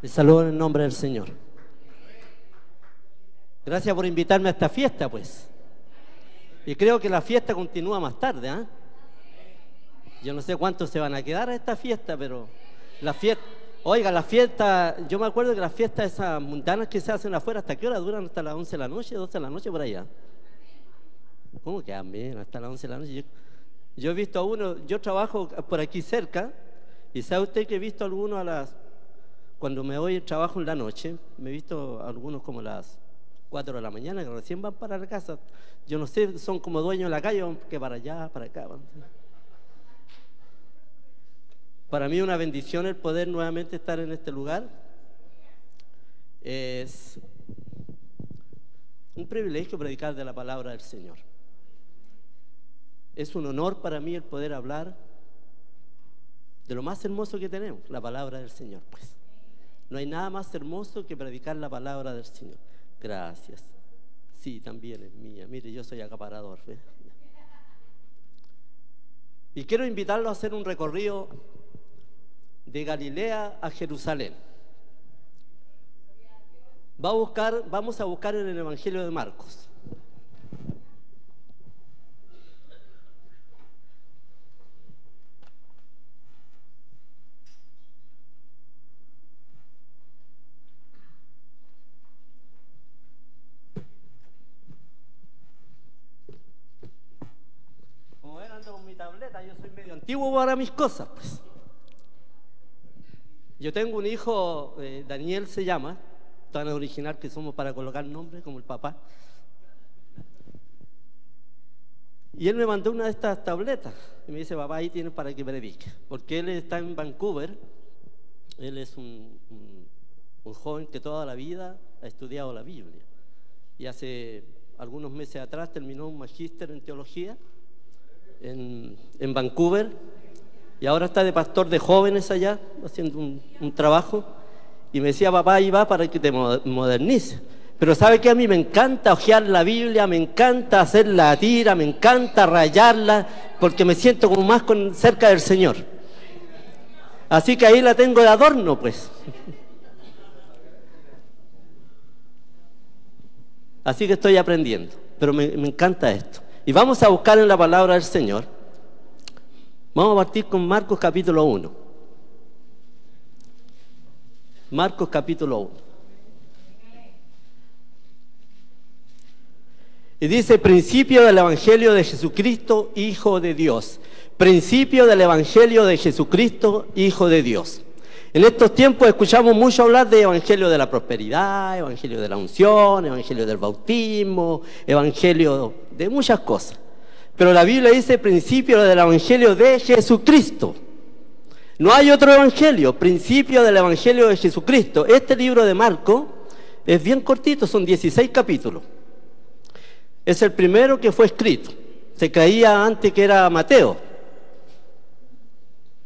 Les saludo en el nombre del Señor. Gracias por invitarme a esta fiesta, pues. Y creo que la fiesta continúa más tarde, ¿eh? Yo no sé cuántos se van a quedar a esta fiesta, pero la fiesta... Oiga, la fiesta... Yo me acuerdo que las fiestas esas mundanas que se hacen afuera, ¿hasta qué hora duran? ¿Hasta las 11 de la noche, 12 de la noche por allá? ¿Cómo que bien? Hasta las 11 de la noche. Yo he visto a uno... Yo trabajo por aquí cerca, y sabe usted que he visto a algunos a las... Cuando me voy trabajo en la noche, me he visto a algunos como a las 4 de la mañana, que recién van para la casa. Yo no sé, son como dueños de la calle, que para allá, para acá. Para mí es una bendición el poder nuevamente estar en este lugar. Es un privilegio predicar de la palabra del Señor. Es un honor para mí el poder hablar de lo más hermoso que tenemos, la palabra del Señor, pues. No hay nada más hermoso que predicar la palabra del Señor. Gracias. Sí, también es mía. Mire, yo soy acaparador, ¿ve? Y quiero invitarlo a hacer un recorrido de Galilea a Jerusalén. Vamos a buscar en el Evangelio de Marcos. Yo soy medio antiguo para mis cosas, pues. Yo tengo un hijo, Daniel se llama, tan original que somos para colocar nombre como el papá. Y él me mandó una de estas tabletas y me dice: papá, ahí tienes para que predique. Porque él está en Vancouver, él es un joven que toda la vida ha estudiado la Biblia. Y hace algunos meses atrás terminó un magíster en teología en Vancouver, y ahora está de pastor de jóvenes allá haciendo un trabajo, y me decía: papá, ahí va para que te modernices. Pero sabe que a mí me encanta hojear la Biblia, me encanta hacer la tira, me encanta rayarla, porque me siento como más cerca del Señor. Así que ahí la tengo de adorno, pues. Así que estoy aprendiendo, pero me encanta esto. Y vamos a buscar en la palabra del Señor. Vamos a partir con Marcos capítulo 1. Marcos capítulo 1. Y dice: principio del Evangelio de Jesucristo, Hijo de Dios. Principio del Evangelio de Jesucristo, Hijo de Dios. En estos tiempos escuchamos mucho hablar de Evangelio de la prosperidad, Evangelio de la unción, Evangelio del bautismo, Evangelio de muchas cosas. Pero la Biblia dice principio del Evangelio de Jesucristo. No hay otro Evangelio, principio del Evangelio de Jesucristo. Este libro de Marcos es bien cortito, son 16 capítulos. Es el primero que fue escrito. Se creía antes que era Mateo.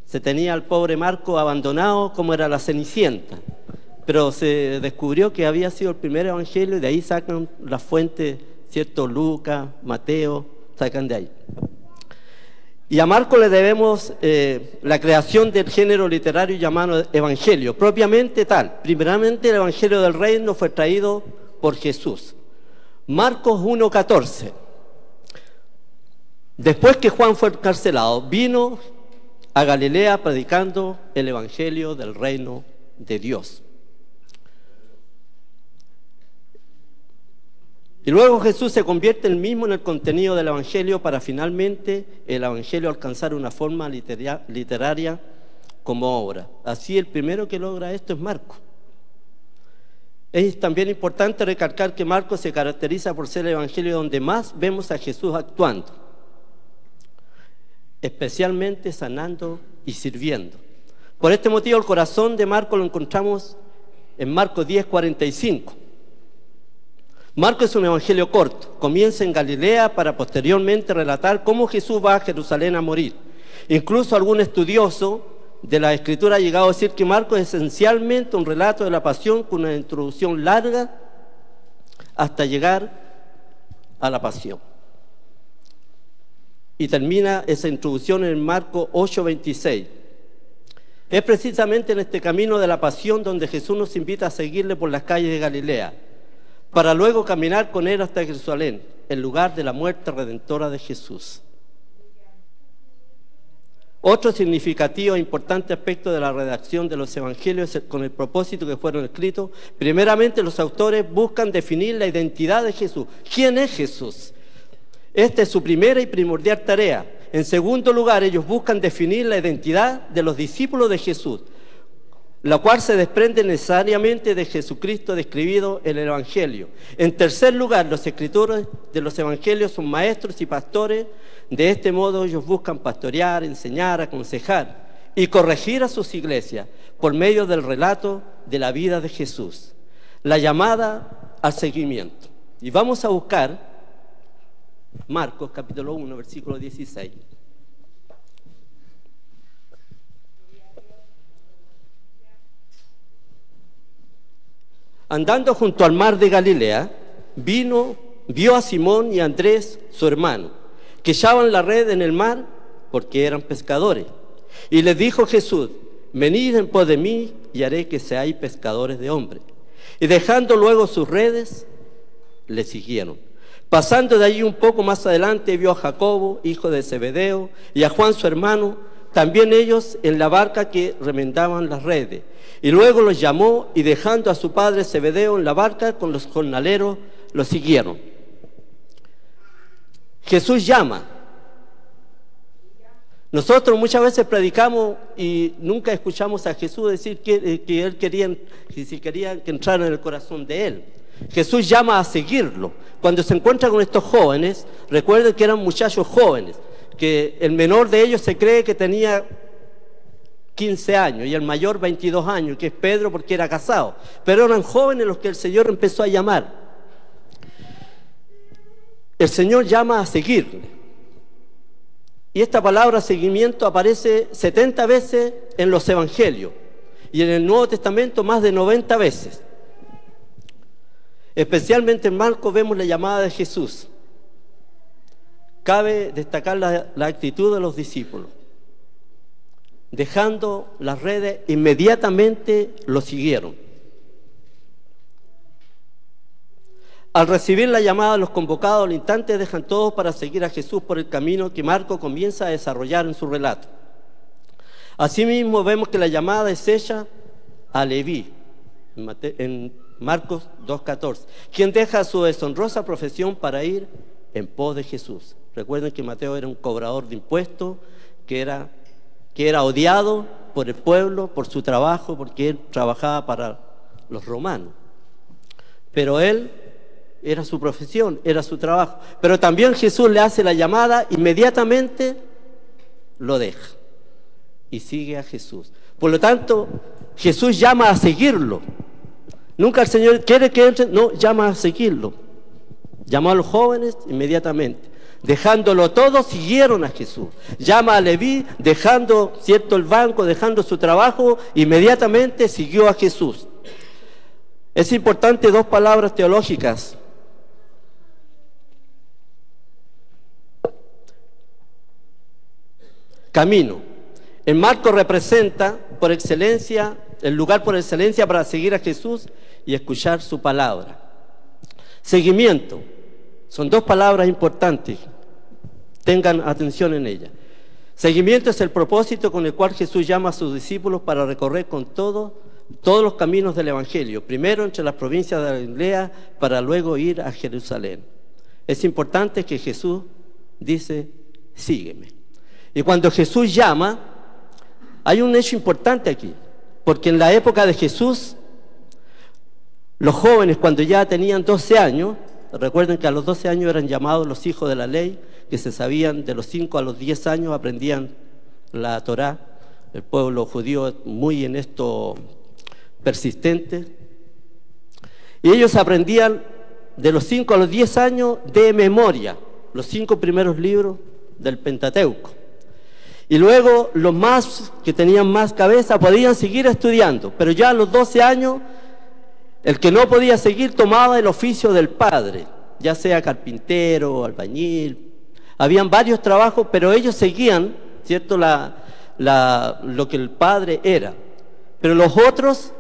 Se tenía al pobre Marco abandonado como era la Cenicienta, pero se descubrió que había sido el primer evangelio, y de ahí sacan las fuentes, ¿cierto? Lucas, Mateo, sacan de ahí. Y a Marco le debemos la creación del género literario llamado evangelio, propiamente tal. Primeramente el evangelio del reino fue traído por Jesús. Marcos 1:14. Después que Juan fue encarcelado, vino a Galilea predicando el evangelio del reino de Dios. Y luego Jesús se convierte él mismo en el contenido del evangelio, para finalmente el evangelio alcanzar una forma literaria como obra. Así el primero que logra esto es Marcos. Es también importante recalcar que Marcos se caracteriza por ser el evangelio donde más vemos a Jesús actuando, especialmente sanando y sirviendo. Por este motivo el corazón de Marcos lo encontramos en Marcos 10:45. Marcos es un evangelio corto, comienza en Galilea para posteriormente relatar cómo Jesús va a Jerusalén a morir. Incluso algún estudioso de la Escritura ha llegado a decir que Marcos es esencialmente un relato de la pasión con una introducción larga hasta llegar a la pasión. Y termina esa introducción en Marcos 8:26. Es precisamente en este camino de la pasión donde Jesús nos invita a seguirle por las calles de Galilea, para luego caminar con Él hasta Jerusalén, el lugar de la muerte redentora de Jesús. Otro significativo e importante aspecto de la redacción de los evangelios con el propósito que fueron escritos, primeramente los autores buscan definir la identidad de Jesús. ¿Quién es Jesús? Esta es su primera y primordial tarea. En segundo lugar, ellos buscan definir la identidad de los discípulos de Jesús, la cual se desprende necesariamente de Jesucristo describido en el Evangelio. En tercer lugar, los escritores de los Evangelios son maestros y pastores. De este modo ellos buscan pastorear, enseñar, aconsejar y corregir a sus iglesias por medio del relato de la vida de Jesús, la llamada al seguimiento. Y vamos a buscar Marcos capítulo 1, versículo 16. Andando junto al mar de Galilea, vio a Simón y a Andrés, su hermano, que echaban la red en el mar porque eran pescadores. Y les dijo Jesús: venid en pos de mí y haré que seáis pescadores de hombres. Y dejando luego sus redes, le siguieron. Pasando de allí un poco más adelante, vio a Jacobo, hijo de Zebedeo, y a Juan su hermano, también ellos en la barca que remendaban las redes. Y luego los llamó, y dejando a su padre Zebedeo en la barca con los jornaleros, los siguieron. Jesús llama. Nosotros muchas veces predicamos y nunca escuchamos a Jesús decir que Él quería que entrara en el corazón de Él. Jesús llama a seguirlo. Cuando se encuentra con estos jóvenes, recuerden que eran muchachos jóvenes, que el menor de ellos se cree que tenía 15 años y el mayor 22 años, que es Pedro porque era casado. Pero eran jóvenes los que el Señor empezó a llamar. El Señor llama a seguirle. Y esta palabra seguimiento aparece 70 veces en los evangelios y en el Nuevo Testamento más de 90 veces. Especialmente en Marcos vemos la llamada de Jesús. Cabe destacar la actitud de los discípulos. Dejando las redes, inmediatamente lo siguieron. Al recibir la llamada, los convocados al instante dejan todos para seguir a Jesús por el camino que Marcos comienza a desarrollar en su relato. Asimismo, vemos que la llamada es hecha a Leví, en Marcos 2:14, quien deja su deshonrosa profesión para ir en pos de Jesús. Recuerden que Mateo era un cobrador de impuestos, que era odiado por el pueblo, por su trabajo, porque él trabajaba para los romanos. Pero él era su profesión, era su trabajo. Pero también Jesús le hace la llamada, inmediatamente lo deja y sigue a Jesús. Por lo tanto, Jesús llama a seguirlo. Nunca el Señor quiere que entre, no, llama a seguirlo. Llamó a los jóvenes inmediatamente. Dejándolo todo, siguieron a Jesús. Llama a Leví, dejando, cierto, el banco, dejando su trabajo, inmediatamente siguió a Jesús. Es importante dos palabras teológicas. Camino. En Marcos representa por excelencia, el lugar por excelencia para seguir a Jesús y escuchar su palabra. Seguimiento. Son dos palabras importantes. Tengan atención en ellas. Seguimiento es el propósito con el cual Jesús llama a sus discípulos para recorrer con todos los caminos del Evangelio. Primero entre las provincias de Galilea para luego ir a Jerusalén. Es importante que Jesús dice, sígueme. Y cuando Jesús llama, hay un hecho importante aquí, porque en la época de Jesús, los jóvenes cuando ya tenían 12 años, recuerden que a los 12 años eran llamados los hijos de la ley, que se sabían de los 5 a los 10 años, aprendían la Torá. El pueblo judío muy en esto persistente. Y ellos aprendían de los 5 a los 10 años de memoria los 5 primeros libros del Pentateuco. Y luego los más que tenían más cabeza podían seguir estudiando, pero ya a los 12 años el que no podía seguir tomaba el oficio del padre, ya sea carpintero, albañil. Habían varios trabajos, pero ellos seguían, ¿cierto?, la lo que el padre era. Pero los otros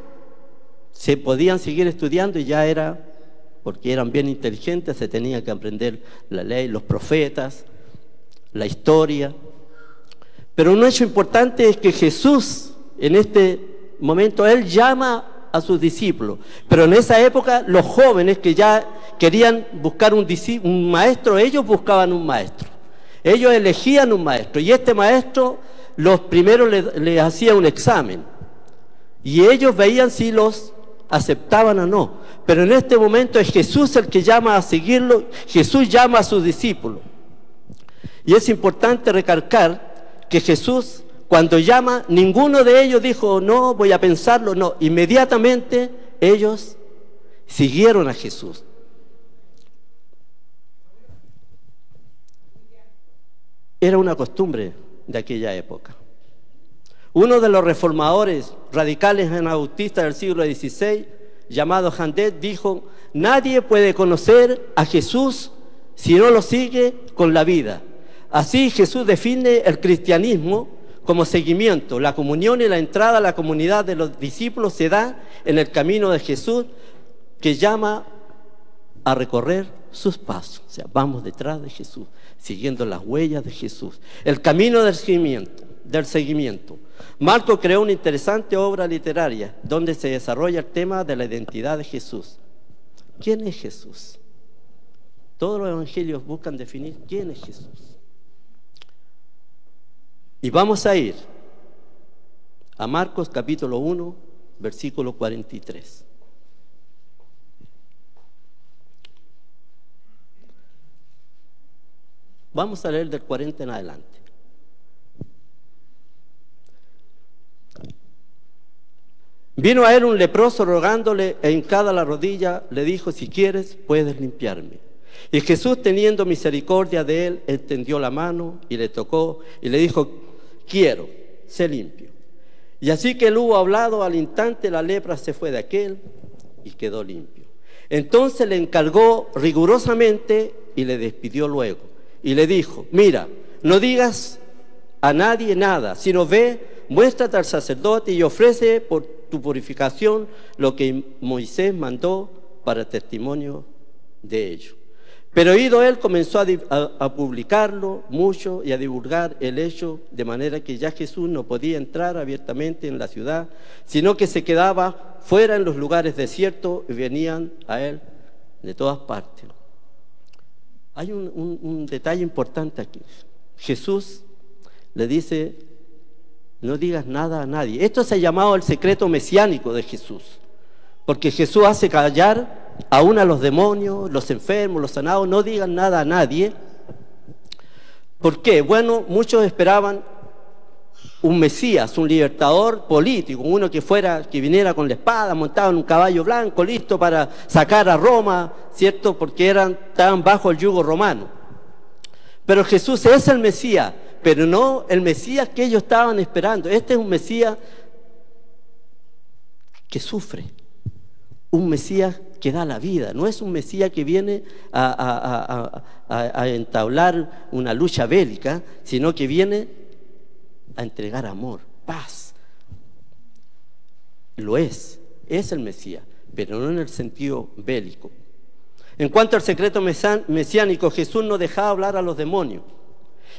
se podían seguir estudiando y ya era, porque eran bien inteligentes, se tenía que aprender la ley, los profetas, la historia. Pero un hecho importante es que Jesús, en este momento, Él llama a sus discípulos. Pero en esa época, los jóvenes que ya querían buscar un maestro, ellos buscaban un maestro. Ellos elegían un maestro. Y este maestro, los primeros les hacía un examen. Y ellos veían si los aceptaban o no. Pero en este momento es Jesús el que llama a seguirlo. Jesús llama a sus discípulos. Y es importante recalcar que Jesús, cuando llama, ninguno de ellos dijo, no, voy a pensarlo, no. Inmediatamente ellos siguieron a Jesús. Era una costumbre de aquella época. Uno de los reformadores radicales anabautistas del siglo XVI, llamado Handet, dijo, nadie puede conocer a Jesús si no lo sigue con la vida. Así Jesús define el cristianismo como seguimiento. La comunión y la entrada a la comunidad de los discípulos se da en el camino de Jesús, que llama a recorrer sus pasos. O sea, vamos detrás de Jesús, siguiendo las huellas de Jesús. El camino del seguimiento. Marco creó una interesante obra literaria donde se desarrolla el tema de la identidad de Jesús. ¿Quién es Jesús? Todos los evangelios buscan definir quién es Jesús. Y vamos a ir a Marcos capítulo 1, versículo 43. Vamos a leer del 40 en adelante. Vino a él un leproso rogándole, e hincada la rodilla le dijo, si quieres puedes limpiarme. Y Jesús, teniendo misericordia de él, extendió la mano y le tocó y le dijo, quiero, sé limpio. Y así que él hubo hablado, al instante la lepra se fue de aquel y quedó limpio. Entonces le encargó rigurosamente y le despidió luego. Y le dijo, mira, no digas a nadie nada, sino ve, muéstrate al sacerdote y ofrece por tu purificación lo que Moisés mandó para testimonio de ello. Pero ido él, comenzó a publicarlo mucho y a divulgar el hecho, de manera que ya Jesús no podía entrar abiertamente en la ciudad, sino que se quedaba fuera en los lugares desiertos y venían a él de todas partes. Hay un detalle importante aquí. Jesús le dice, no digas nada a nadie. Esto se ha llamado el secreto mesiánico de Jesús, porque Jesús hace callar aún a los demonios, los enfermos, los sanados, no digan nada a nadie. ¿Por qué? Bueno, muchos esperaban un Mesías, un libertador político, uno que viniera con la espada, montado en un caballo blanco, listo para sacar a Roma, ¿cierto? Porque estaban bajo el yugo romano. Pero Jesús es el Mesías, pero no el Mesías que ellos estaban esperando. Este es un Mesías que sufre, un Mesías que da la vida. No es un Mesías que viene a entablar una lucha bélica, sino que viene a entregar amor, paz. Lo es el Mesías, pero no en el sentido bélico. En cuanto al secreto mesiánico, Jesús no dejaba hablar a los demonios.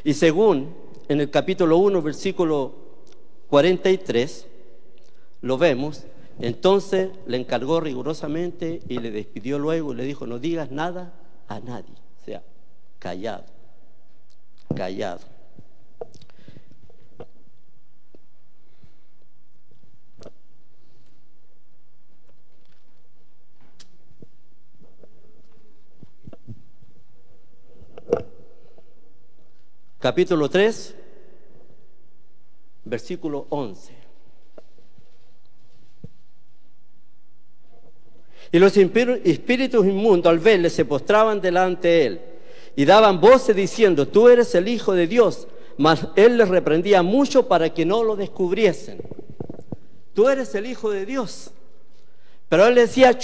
Y según en el capítulo 1, versículo 43, lo vemos. Entonces le encargó rigurosamente y le despidió luego y le dijo, no digas nada a nadie. O sea, callado, callado. Capítulo 3, versículo 11. Y los espíritus inmundos al verle se postraban delante de él y daban voces diciendo, tú eres el Hijo de Dios. Mas él les reprendía mucho para que no lo descubriesen. Tú eres el Hijo de Dios. Pero él decía,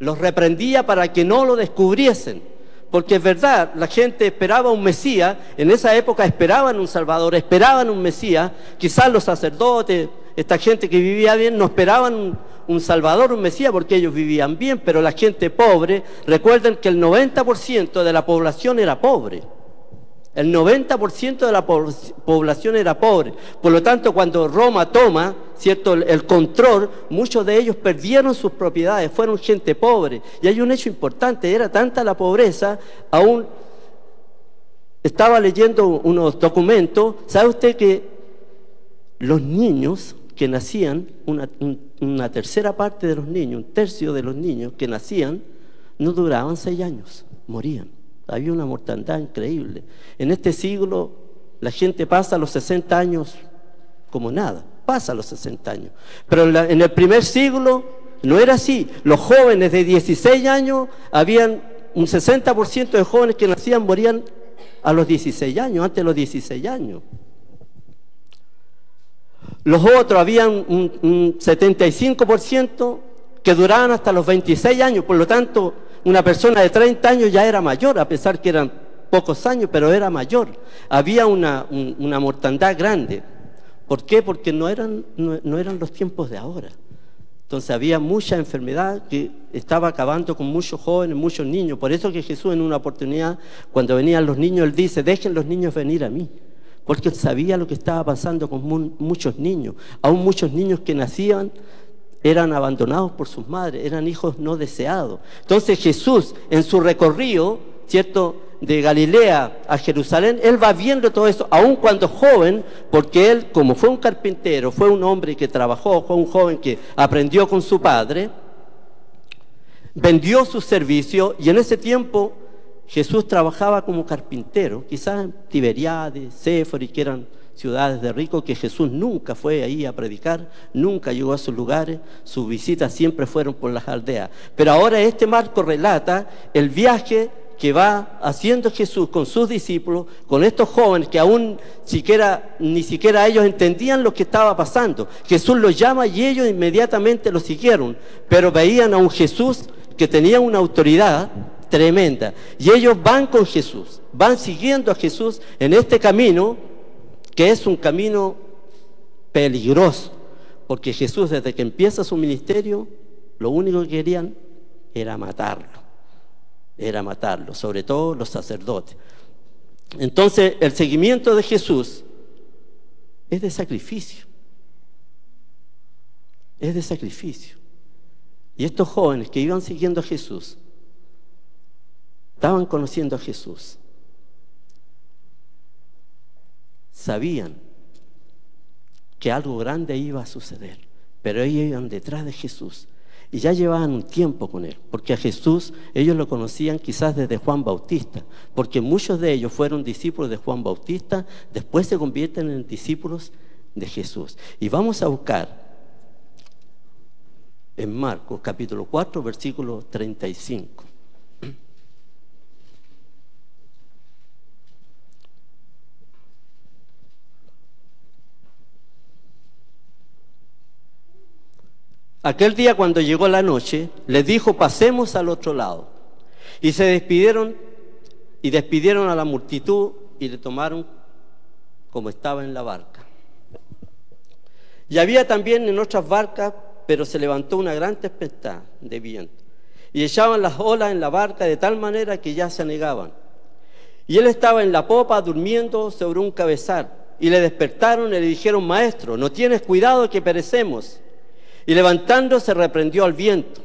los reprendía para que no lo descubriesen. porque es verdad, la gente esperaba un Mesías, en esa época esperaban un Salvador, esperaban un Mesías, quizás los sacerdotes, esta gente que vivía bien, no esperaban un Salvador, un Mesías, porque ellos vivían bien, pero la gente pobre, recuerden que el 90% de la población era pobre. El 90% de la población era pobre. Por lo tanto, cuando Roma toma, ¿cierto?, el control, muchos de ellos perdieron sus propiedades, fueron gente pobre. Y hay un hecho importante, era tanta la pobreza, aún estaba leyendo unos documentos, ¿sabe usted que los niños que nacían, una tercera parte de los niños, un tercio de los niños que nacían, no duraban 6 años, morían? Había una mortandad increíble. En este siglo la gente pasa los 60 años como nada, pasa los 60 años. Pero en el primer siglo no era así. Los jóvenes de 16 años, habían un 60% de jóvenes que nacían morían a los 16 años, antes de los 16 años. Los otros, habían un 75% que duraban hasta los 26 años, por lo tanto, una persona de 30 años ya era mayor, a pesar que eran pocos años, pero era mayor. Había una mortandad grande. ¿Por qué? Porque no eran los tiempos de ahora. Entonces había mucha enfermedad que estaba acabando con muchos jóvenes, muchos niños. Por eso que Jesús, en una oportunidad, cuando venían los niños, Él dice: dejen los niños venir a mí. Porque Él sabía lo que estaba pasando con muchos niños. Aún muchos niños que nacían eran abandonados por sus madres, eran hijos no deseados. Entonces Jesús, en su recorrido, ¿cierto?, de Galilea a Jerusalén, Él va viendo todo eso, aun cuando joven, porque Él, como fue un carpintero, fue un hombre que trabajó, fue un joven que aprendió con su padre, vendió su servicio, y en ese tiempo Jesús trabajaba como carpintero, quizás en Tiberiades, Séforis, que eran ciudades de ricos, que Jesús nunca fue ahí a predicar, nunca llegó a sus lugares, sus visitas siempre fueron por las aldeas. Pero ahora este marco relata el viaje que va haciendo Jesús con sus discípulos, con estos jóvenes que aún ni siquiera ellos entendían lo que estaba pasando. Jesús los llama y ellos inmediatamente lo siguieron, pero veían a un Jesús que tenía una autoridad tremenda, y ellos van con Jesús, van siguiendo a Jesús en este camino, que es un camino peligroso, porque Jesús, desde que empieza su ministerio, lo único que querían era matarlo, sobre todo los sacerdotes. Entonces el seguimiento de Jesús es de sacrificio, y estos jóvenes que iban siguiendo a Jesús estaban conociendo a Jesús, sabían que algo grande iba a suceder, pero ellos iban detrás de Jesús y ya llevaban un tiempo con Él, porque a Jesús ellos lo conocían quizás desde Juan Bautista, porque muchos de ellos fueron discípulos de Juan Bautista, después se convierten en discípulos de Jesús. Y vamos a buscar en Marcos capítulo 4, versículo 35. Aquel día, cuando llegó la noche, les dijo: pasemos al otro lado. Y se despidieron a la multitud y le tomaron como estaba en la barca. Y había también en otras barcas, pero se levantó una gran tempestad de viento, y echaban las olas en la barca de tal manera que ya se anegaban. Y él estaba en la popa durmiendo sobre un cabezal, y le despertaron y le dijeron: maestro, ¿no tienes cuidado que perecemos? Y levantándose reprendió al viento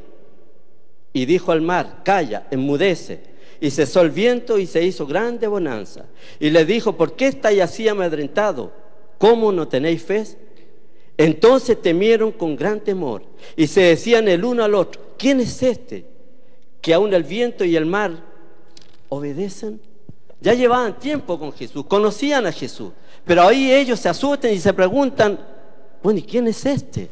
y dijo al mar: calla, enmudece. Y cesó el viento y se hizo grande bonanza. Y le dijo: ¿por qué estáis así amedrentados? ¿Cómo no tenéis fe? Entonces temieron con gran temor y se decían el uno al otro: ¿quién es este que aún el viento y el mar obedecen? Ya llevaban tiempo con Jesús, conocían a Jesús, pero ahí ellos se asustan y se preguntan: bueno, ¿y quién es este?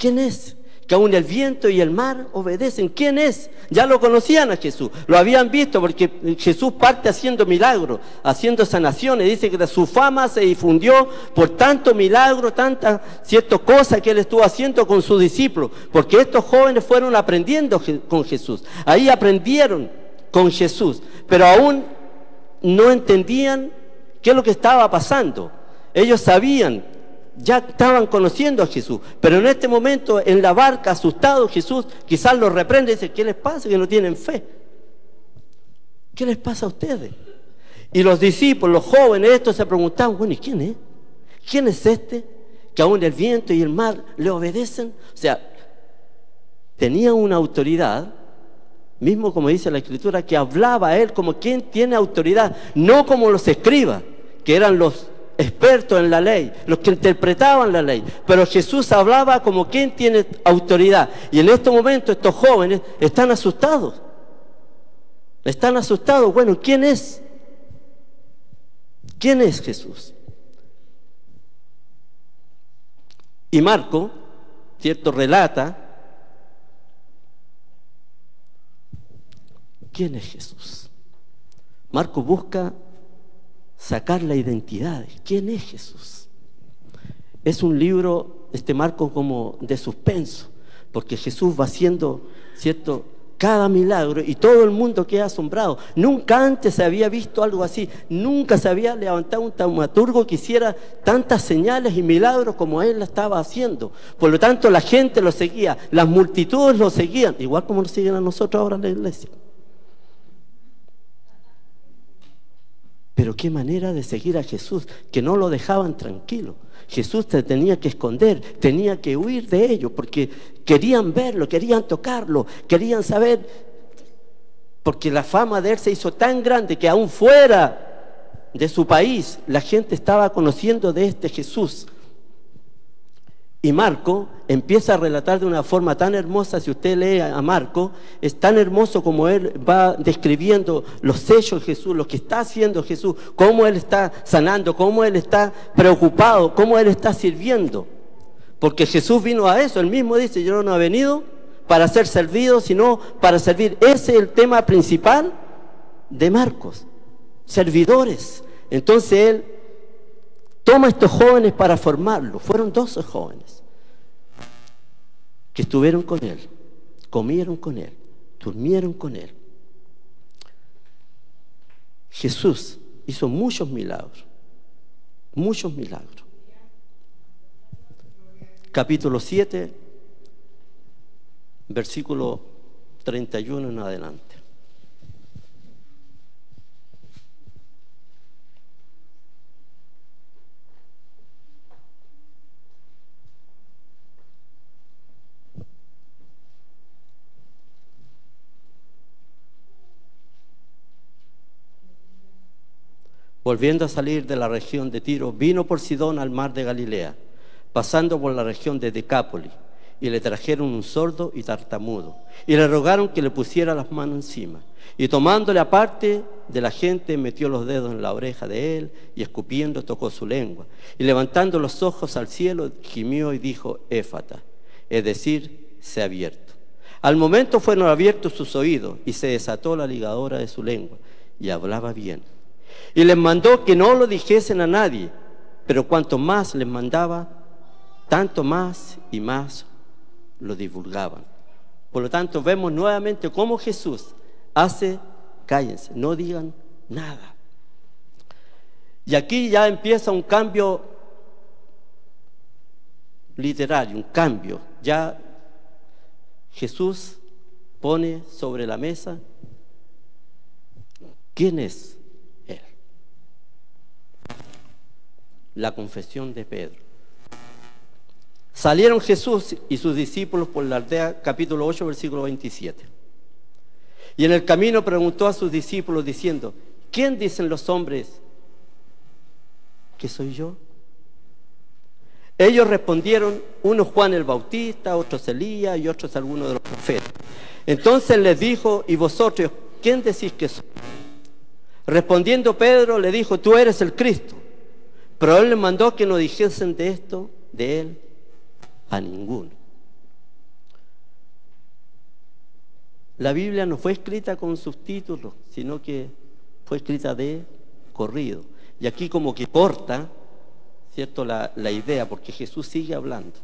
¿Quién es? Que aún el viento y el mar obedecen. ¿Quién es? Ya lo conocían a Jesús, lo habían visto, porque Jesús parte haciendo milagros, haciendo sanaciones. Dice que su fama se difundió por tanto milagro, tantas ciertas cosas que Él estuvo haciendo con sus discípulos, porque estos jóvenes fueron aprendiendo con Jesús. Ahí aprendieron con Jesús, pero aún no entendían qué es lo que estaba pasando. Ellos sabían, ya estaban conociendo a Jesús, pero en este momento en la barca, asustado, Jesús quizás los reprende y dice: ¿qué les pasa que no tienen fe? ¿Qué les pasa a ustedes? Y los discípulos, los jóvenes, estos se preguntaban: bueno, ¿y quién es? ¿Quién es este que aún el viento y el mar le obedecen? O sea, tenía una autoridad, mismo como dice la Escritura, que hablaba a él como quien tiene autoridad, no como los escribas, que eran los expertos en la ley, los que interpretaban la ley. Pero Jesús hablaba como quien tiene autoridad. Y en este momento estos jóvenes están asustados. Están asustados. Bueno, ¿quién es? ¿Quién es Jesús? Y Marco, ¿cierto?, relata quién es Jesús. Marco busca sacar la identidad. ¿Quién es Jesús? Es un libro, Marco, como de suspenso, porque Jesús va haciendo, ¿cierto?, cada milagro y todo el mundo queda asombrado. Nunca antes se había visto algo así. Nunca se había levantado un taumaturgo que hiciera tantas señales y milagros como él la estaba haciendo. Por lo tanto, la gente lo seguía, las multitudes lo seguían, igual como nos siguen a nosotros ahora en la iglesia. Pero qué manera de seguir a Jesús, que no lo dejaban tranquilo. Jesús se tenía que esconder, tenía que huir de ellos, porque querían verlo, querían tocarlo, querían saber, porque la fama de él se hizo tan grande que aún fuera de su país la gente estaba conociendo de este Jesús. Y Marco empieza a relatar de una forma tan hermosa. Si usted lee a Marco, es tan hermoso como él va describiendo los hechos de Jesús, lo que está haciendo Jesús, cómo él está sanando, cómo él está preocupado, cómo él está sirviendo. Porque Jesús vino a eso. Él mismo dice: yo no he venido para ser servido, sino para servir. Ese es el tema principal de Marcos: servidores. Entonces él toma a estos jóvenes para formarlos. Fueron 12 jóvenes que estuvieron con él, comieron con él, durmieron con él. Jesús hizo muchos milagros, muchos milagros. Capítulo 7, versículo 31 en adelante. Volviendo a salir de la región de Tiro, vino por Sidón al mar de Galilea, pasando por la región de Decápolis, y le trajeron un sordo y tartamudo, y le rogaron que le pusiera las manos encima. Y tomándole aparte de la gente, metió los dedos en la oreja de él, y escupiendo tocó su lengua. Y levantando los ojos al cielo, gimió y dijo: Éfata, es decir, sea abierto. Al momento fueron abiertos sus oídos, y se desató la ligadura de su lengua, y hablaba bien. Y les mandó que no lo dijesen a nadie, pero cuanto más les mandaba, tanto más y más lo divulgaban. Por lo tanto, vemos nuevamente cómo Jesús hace: cállense, no digan nada. Y aquí ya empieza un cambio literario, un cambio. Ya Jesús pone sobre la mesa quién es Él. La confesión de Pedro. Salieron Jesús y sus discípulos por la aldea, capítulo 8, versículo 27. Y en el camino preguntó a sus discípulos diciendo: ¿quién dicen los hombres que soy yo? Ellos respondieron: unos Juan el Bautista, otros Elías y otros algunos de los profetas. Entonces les dijo: ¿y vosotros quién decís que soy? Respondiendo Pedro le dijo: tú eres el Cristo. Pero él les mandó que no dijesen de esto, de él, a ninguno. La Biblia no fue escrita con subtítulos, sino que fue escrita de corrido. Y aquí como que corta, ¿cierto?, la idea, porque Jesús sigue hablando.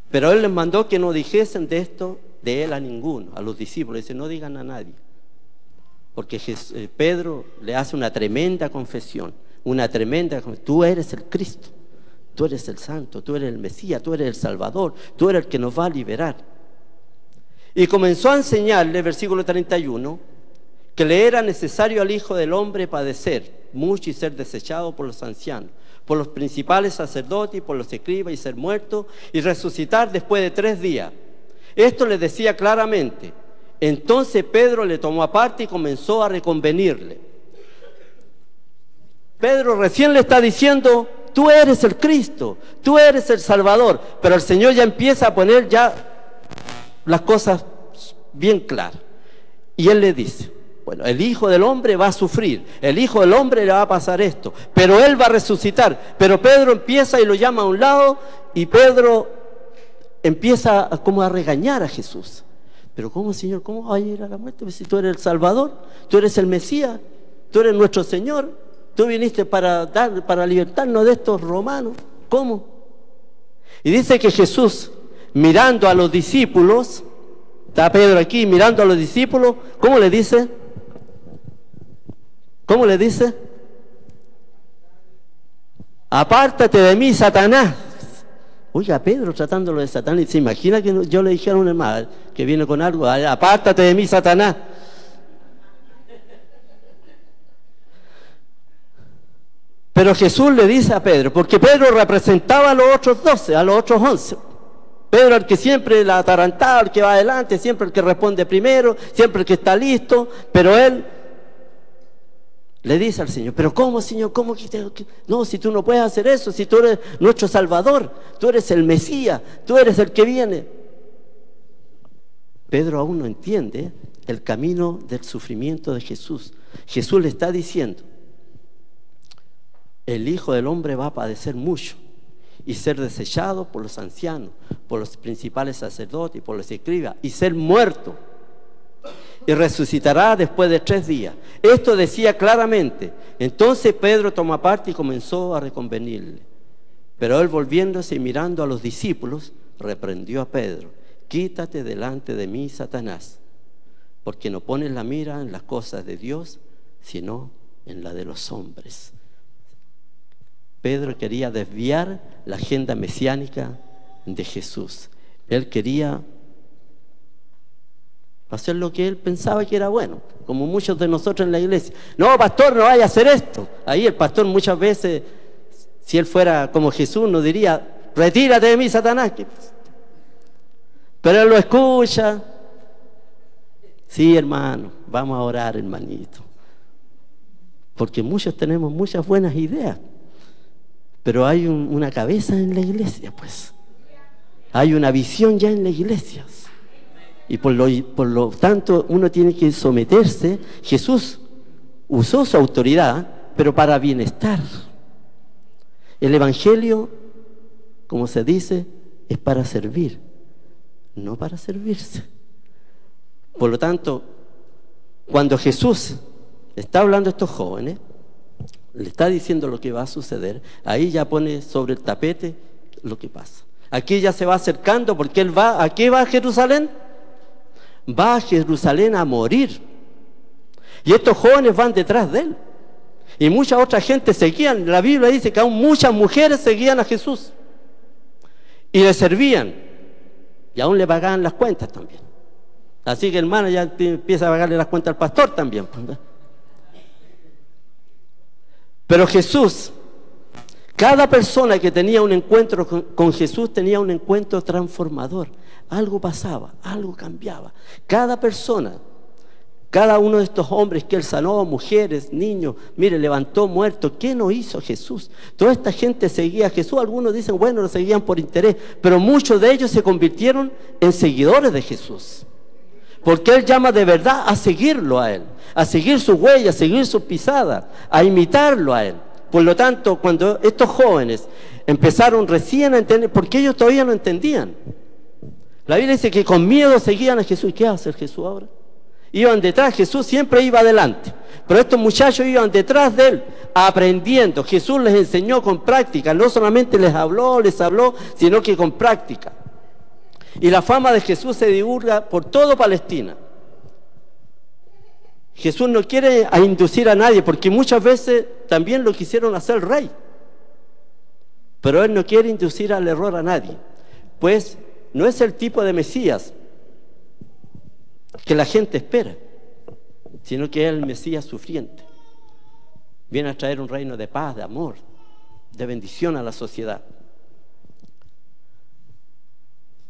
Pero él les mandó que no dijesen de esto, de él, a ninguno, a los discípulos. Dice: no digan a nadie, porque Pedro le hace una tremenda confesión, tú eres el Cristo, tú eres el Santo, tú eres el Mesías, tú eres el Salvador, tú eres el que nos va a liberar. Y comenzó a enseñarle, versículo 31, que le era necesario al Hijo del Hombre padecer mucho y ser desechado por los ancianos, por los principales sacerdotes y por los escribas, y ser muerto y resucitar después de 3 días. Esto le decía claramente. Entonces Pedro le tomó aparte y comenzó a reconvenirle. Pedro recién le está diciendo, tú eres el Cristo, tú eres el Salvador, pero el Señor ya empieza a poner ya las cosas bien claras. Y Él le dice, bueno, el Hijo del Hombre va a sufrir, el Hijo del Hombre le va a pasar esto, pero Él va a resucitar. Pero Pedro empieza y lo llama a un lado, y Pedro empieza como a regañar a Jesús. Pero ¿cómo, Señor? ¿Cómo va a ir a la muerte? Si tú eres el Salvador, tú eres el Mesías, tú eres nuestro Señor, tú viniste para libertarnos de estos romanos. ¿Cómo? Y dice que Jesús, mirando a los discípulos, está Pedro aquí mirando a los discípulos, ¿cómo le dice? ¿Cómo le dice? Apártate de mí, Satanás. Oiga, Pedro tratándolo de Satanás, ¿se imagina que yo le dijera a un hermano que viene con algo? Apártate de mí, Satanás. Pero Jesús le dice a Pedro, porque Pedro representaba a los otros 12, a los otros 11. Pedro, el que siempre la atarantado, el que va adelante, siempre el que responde primero, siempre el que está listo, pero él le dice al Señor, pero ¿cómo, Señor? ¿Cómo que no, si tú no puedes hacer eso, si tú eres nuestro Salvador, tú eres el Mesías, tú eres el que viene? Pedro aún no entiende el camino del sufrimiento de Jesús. Jesús le está diciendo, el Hijo del Hombre va a padecer mucho y ser desechado por los ancianos, por los principales sacerdotes y por los escribas, y ser muerto, y resucitará después de 3 días. Esto decía claramente. Entonces Pedro tomó aparte y comenzó a reconvenirle. Pero él, volviéndose y mirando a los discípulos, reprendió a Pedro: quítate delante de mí, Satanás, porque no pones la mira en las cosas de Dios, sino en la de los hombres. Pedro quería desviar la agenda mesiánica de Jesús. Él quería hacer lo que él pensaba que era bueno, como muchos de nosotros en la iglesia. No, pastor, no vaya a hacer esto. Ahí el pastor muchas veces, si él fuera como Jesús, nos diría: retírate de mí, Satanás. Pero él lo escucha. Sí, hermano, vamos a orar, hermanito, porque muchos tenemos muchas buenas ideas, pero hay una cabeza en la iglesia, pues. Hay una visión ya en la iglesia. Y por lo tanto uno tiene que someterse. Jesús usó su autoridad, pero para bienestar. El evangelio, como se dice, es para servir, no para servirse. Por lo tanto, cuando Jesús está hablando a estos jóvenes, le está diciendo lo que va a suceder, ahí ya pone sobre el tapete lo que pasa. Aquí ya se va acercando, porque él va, ¿a qué va a Jerusalén? Va a Jerusalén a morir. Y estos jóvenes van detrás de él. Y mucha otra gente seguían. La Biblia dice que aún muchas mujeres seguían a Jesús y le servían, y aún le pagaban las cuentas también. Así que, hermano, ya empieza a pagarle las cuentas al pastor también. Pero Jesús, cada persona que tenía un encuentro con Jesús tenía un encuentro transformador. Algo pasaba, algo cambiaba. Cada persona, cada uno de estos hombres que él sanó, mujeres, niños, mire, levantó muertos. ¿Qué no hizo Jesús? Toda esta gente seguía a Jesús. Algunos dicen, bueno, lo seguían por interés, pero muchos de ellos se convirtieron en seguidores de Jesús, porque él llama de verdad a seguirlo a él, a seguir sus huellas, a seguir sus pisadas, a imitarlo a él. Por lo tanto, cuando estos jóvenes empezaron recién a entender, porque ellos todavía no entendían, la Biblia dice que con miedo seguían a Jesús. ¿Y qué va a hacer Jesús ahora? Iban detrás, Jesús siempre iba adelante, pero estos muchachos iban detrás de él, aprendiendo. Jesús les enseñó con práctica, no solamente les habló, sino que con práctica. Y la fama de Jesús se divulga por toda Palestina. Jesús no quiere inducir a nadie, porque muchas veces también lo quisieron hacer rey. Pero Él no quiere inducir al error a nadie, pues no es el tipo de Mesías que la gente espera, sino que es el Mesías sufriente. Viene a traer un reino de paz, de amor, de bendición a la sociedad.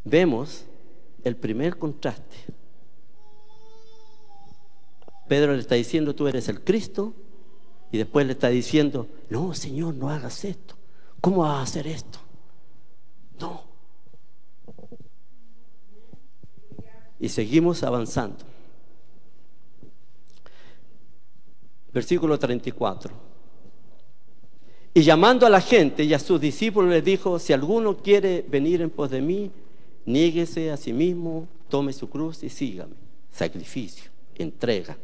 Vemos el primer contraste. Pedro le está diciendo, tú eres el Cristo, y después le está diciendo, no, Señor, no hagas esto. ¿Cómo vas a hacer esto? No. Y seguimos avanzando. Versículo 34. Y llamando a la gente y a sus discípulos les dijo, si alguno quiere venir en pos de mí, niéguese a sí mismo, tome su cruz y sígame. Sacrificio, entrega.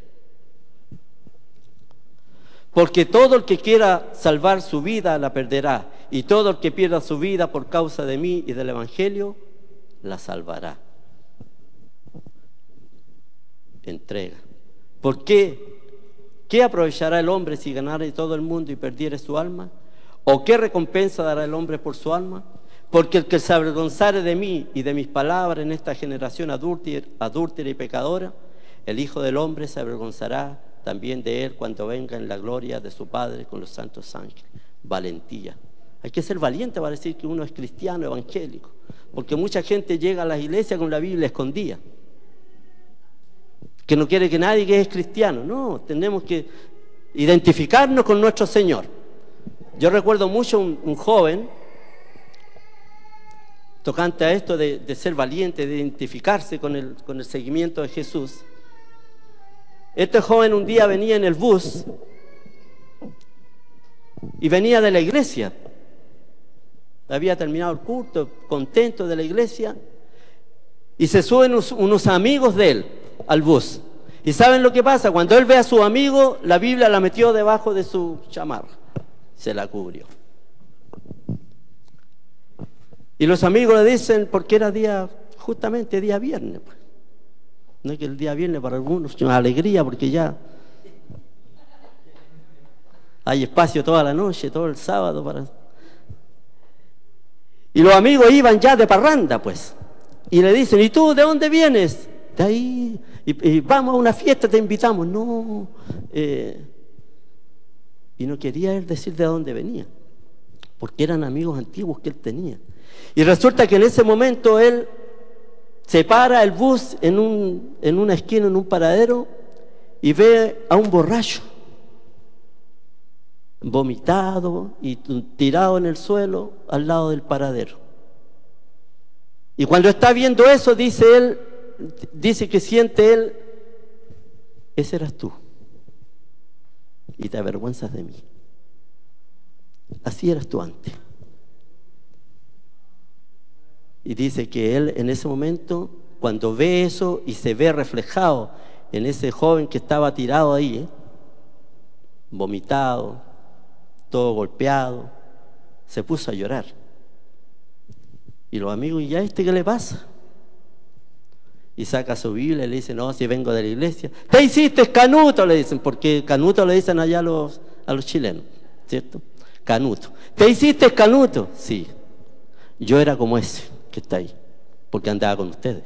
Porque todo el que quiera salvar su vida la perderá, y todo el que pierda su vida por causa de mí y del Evangelio, la salvará. Entrega. ¿Por qué? ¿Qué aprovechará el hombre si ganare todo el mundo y perdiere su alma? ¿O qué recompensa dará el hombre por su alma? Porque el que se avergonzare de mí y de mis palabras en esta generación adúltera y pecadora, el Hijo del Hombre se avergonzará también de él cuando venga en la gloria de su Padre con los santos ángeles. Valentía. Hay que ser valiente para decir que uno es cristiano, evangélico, porque mucha gente llega a las iglesias con la Biblia escondida, que no quiere que nadie que es cristiano. No, tenemos que identificarnos con nuestro Señor. Yo recuerdo mucho un joven, tocante a esto de ser valiente, de identificarse con el seguimiento de Jesús. Este joven un día venía en el bus y venía de la iglesia. Había terminado el culto, contento de la iglesia, y se suben unos amigos de él al bus. ¿Y saben lo que pasa? Cuando él ve a su amigo, la Biblia la metió debajo de su chamarra, se la cubrió. Y los amigos le dicen, porque era justamente día viernes, pues. No es que el día viernes para algunos es una alegría, porque ya hay espacio toda la noche, todo el sábado para... Y los amigos iban ya de parranda, pues, y le dicen, ¿y tú de dónde vienes? De ahí, y vamos a una fiesta, te invitamos. No, y no quería él decir de dónde venía, porque eran amigos antiguos que él tenía. Y resulta que en ese momento él se para el bus en una esquina, en un paradero, y ve a un borracho vomitado y tirado en el suelo al lado del paradero. Y cuando está viendo eso, dice que siente él, ese eras tú, y te avergüenzas de mí. Así eras tú antes. Y dice que él en ese momento, cuando ve eso y se ve reflejado en ese joven que estaba tirado ahí, vomitado, todo golpeado, se puso a llorar. Y los amigos, ¿y a este qué le pasa? Y saca su Biblia y le dice, no, si vengo de la iglesia. ¿Te hiciste canuto? Le dicen, porque canuto le dicen allá a los chilenos, ¿cierto? Canuto. ¿Te hiciste canuto? Sí. Yo era como ese que está ahí, porque andaba con ustedes.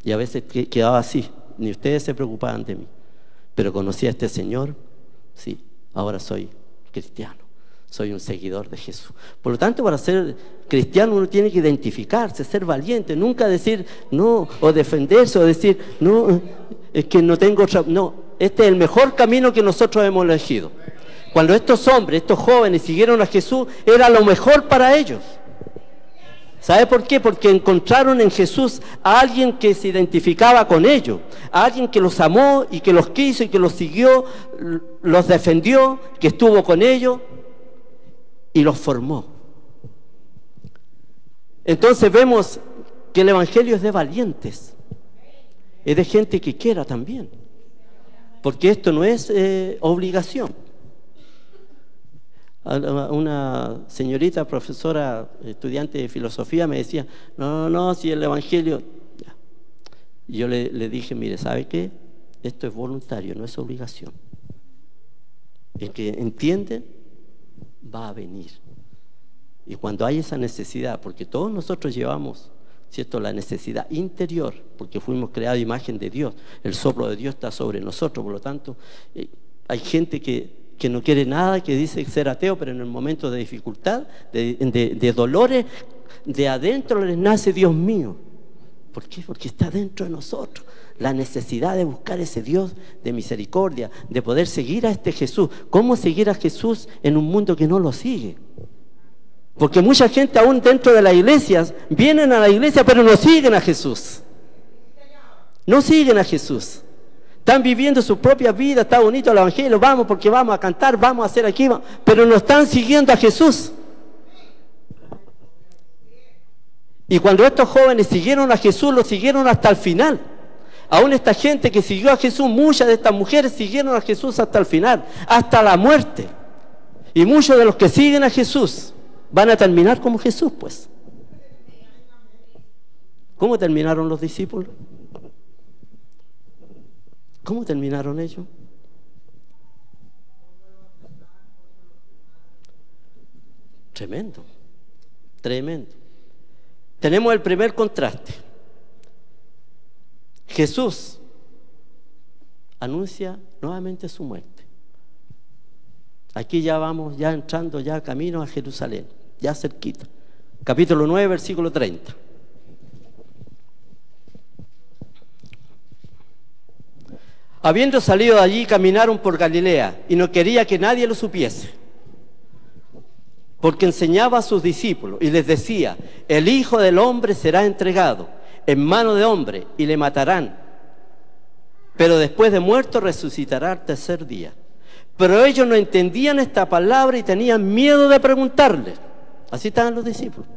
Y a veces quedaba así, ni ustedes se preocupaban de mí. Pero conocí a este Señor, sí, ahora soy cristiano, soy un seguidor de Jesús. Por lo tanto, para ser cristiano uno tiene que identificarse, ser valiente, nunca decir no, o defenderse, o decir no, es que no tengo otra. No, este es el mejor camino que nosotros hemos elegido. Cuando estos hombres, estos jóvenes siguieron a Jesús, era lo mejor para ellos. ¿Sabe por qué? Porque encontraron en Jesús a alguien que se identificaba con ellos, a alguien que los amó y que los quiso y que los siguió, los defendió, que estuvo con ellos y los formó. Entonces vemos que el Evangelio es de valientes, es de gente que quiera también, porque esto no es obligación. Una señorita profesora, estudiante de filosofía, me decía, no, si el Evangelio... Y yo le dije, mire, ¿sabe qué? esto es voluntario, no es obligación. El que entiende va a venir. Y cuando hay esa necesidad, porque todos nosotros llevamos, ¿cierto?, la necesidad interior, porque fuimos creados a imagen de Dios, el soplo de Dios está sobre nosotros, por lo tanto, hay gente que no quiere nada, que dice ser ateo, pero en el momento de dificultad, de dolores, de adentro les nace Dios mío. ¿Por qué? Porque está dentro de nosotros. La necesidad de buscar ese Dios de misericordia, de poder seguir a este Jesús. ¿Cómo seguir a Jesús en un mundo que no lo sigue? Porque mucha gente aún dentro de las iglesias, vienen a la iglesia pero no siguen a Jesús. No siguen a Jesús. Están viviendo su propia vida, está bonito el evangelio, vamos porque vamos a cantar, vamos a hacer aquí, pero no están siguiendo a Jesús. Y cuando estos jóvenes siguieron a Jesús, lo siguieron hasta el final. Aún esta gente que siguió a Jesús, muchas de estas mujeres siguieron a Jesús hasta el final, hasta la muerte. Y muchos de los que siguen a Jesús van a terminar como Jesús, pues. ¿Cómo terminaron los discípulos? ¿Cómo terminaron ellos? Tremendo, tremendo. Tenemos el primer contraste. Jesús anuncia nuevamente su muerte. Aquí ya vamos, ya entrando ya camino a Jerusalén, ya cerquita. Capítulo 9, versículo 30. Habiendo salido de allí, caminaron por Galilea, y no quería que nadie lo supiese, porque enseñaba a sus discípulos y les decía: el Hijo del Hombre será entregado en mano de hombre y le matarán, pero después de muerto resucitará al tercer día. Pero ellos no entendían esta palabra y tenían miedo de preguntarle. Así estaban los discípulos.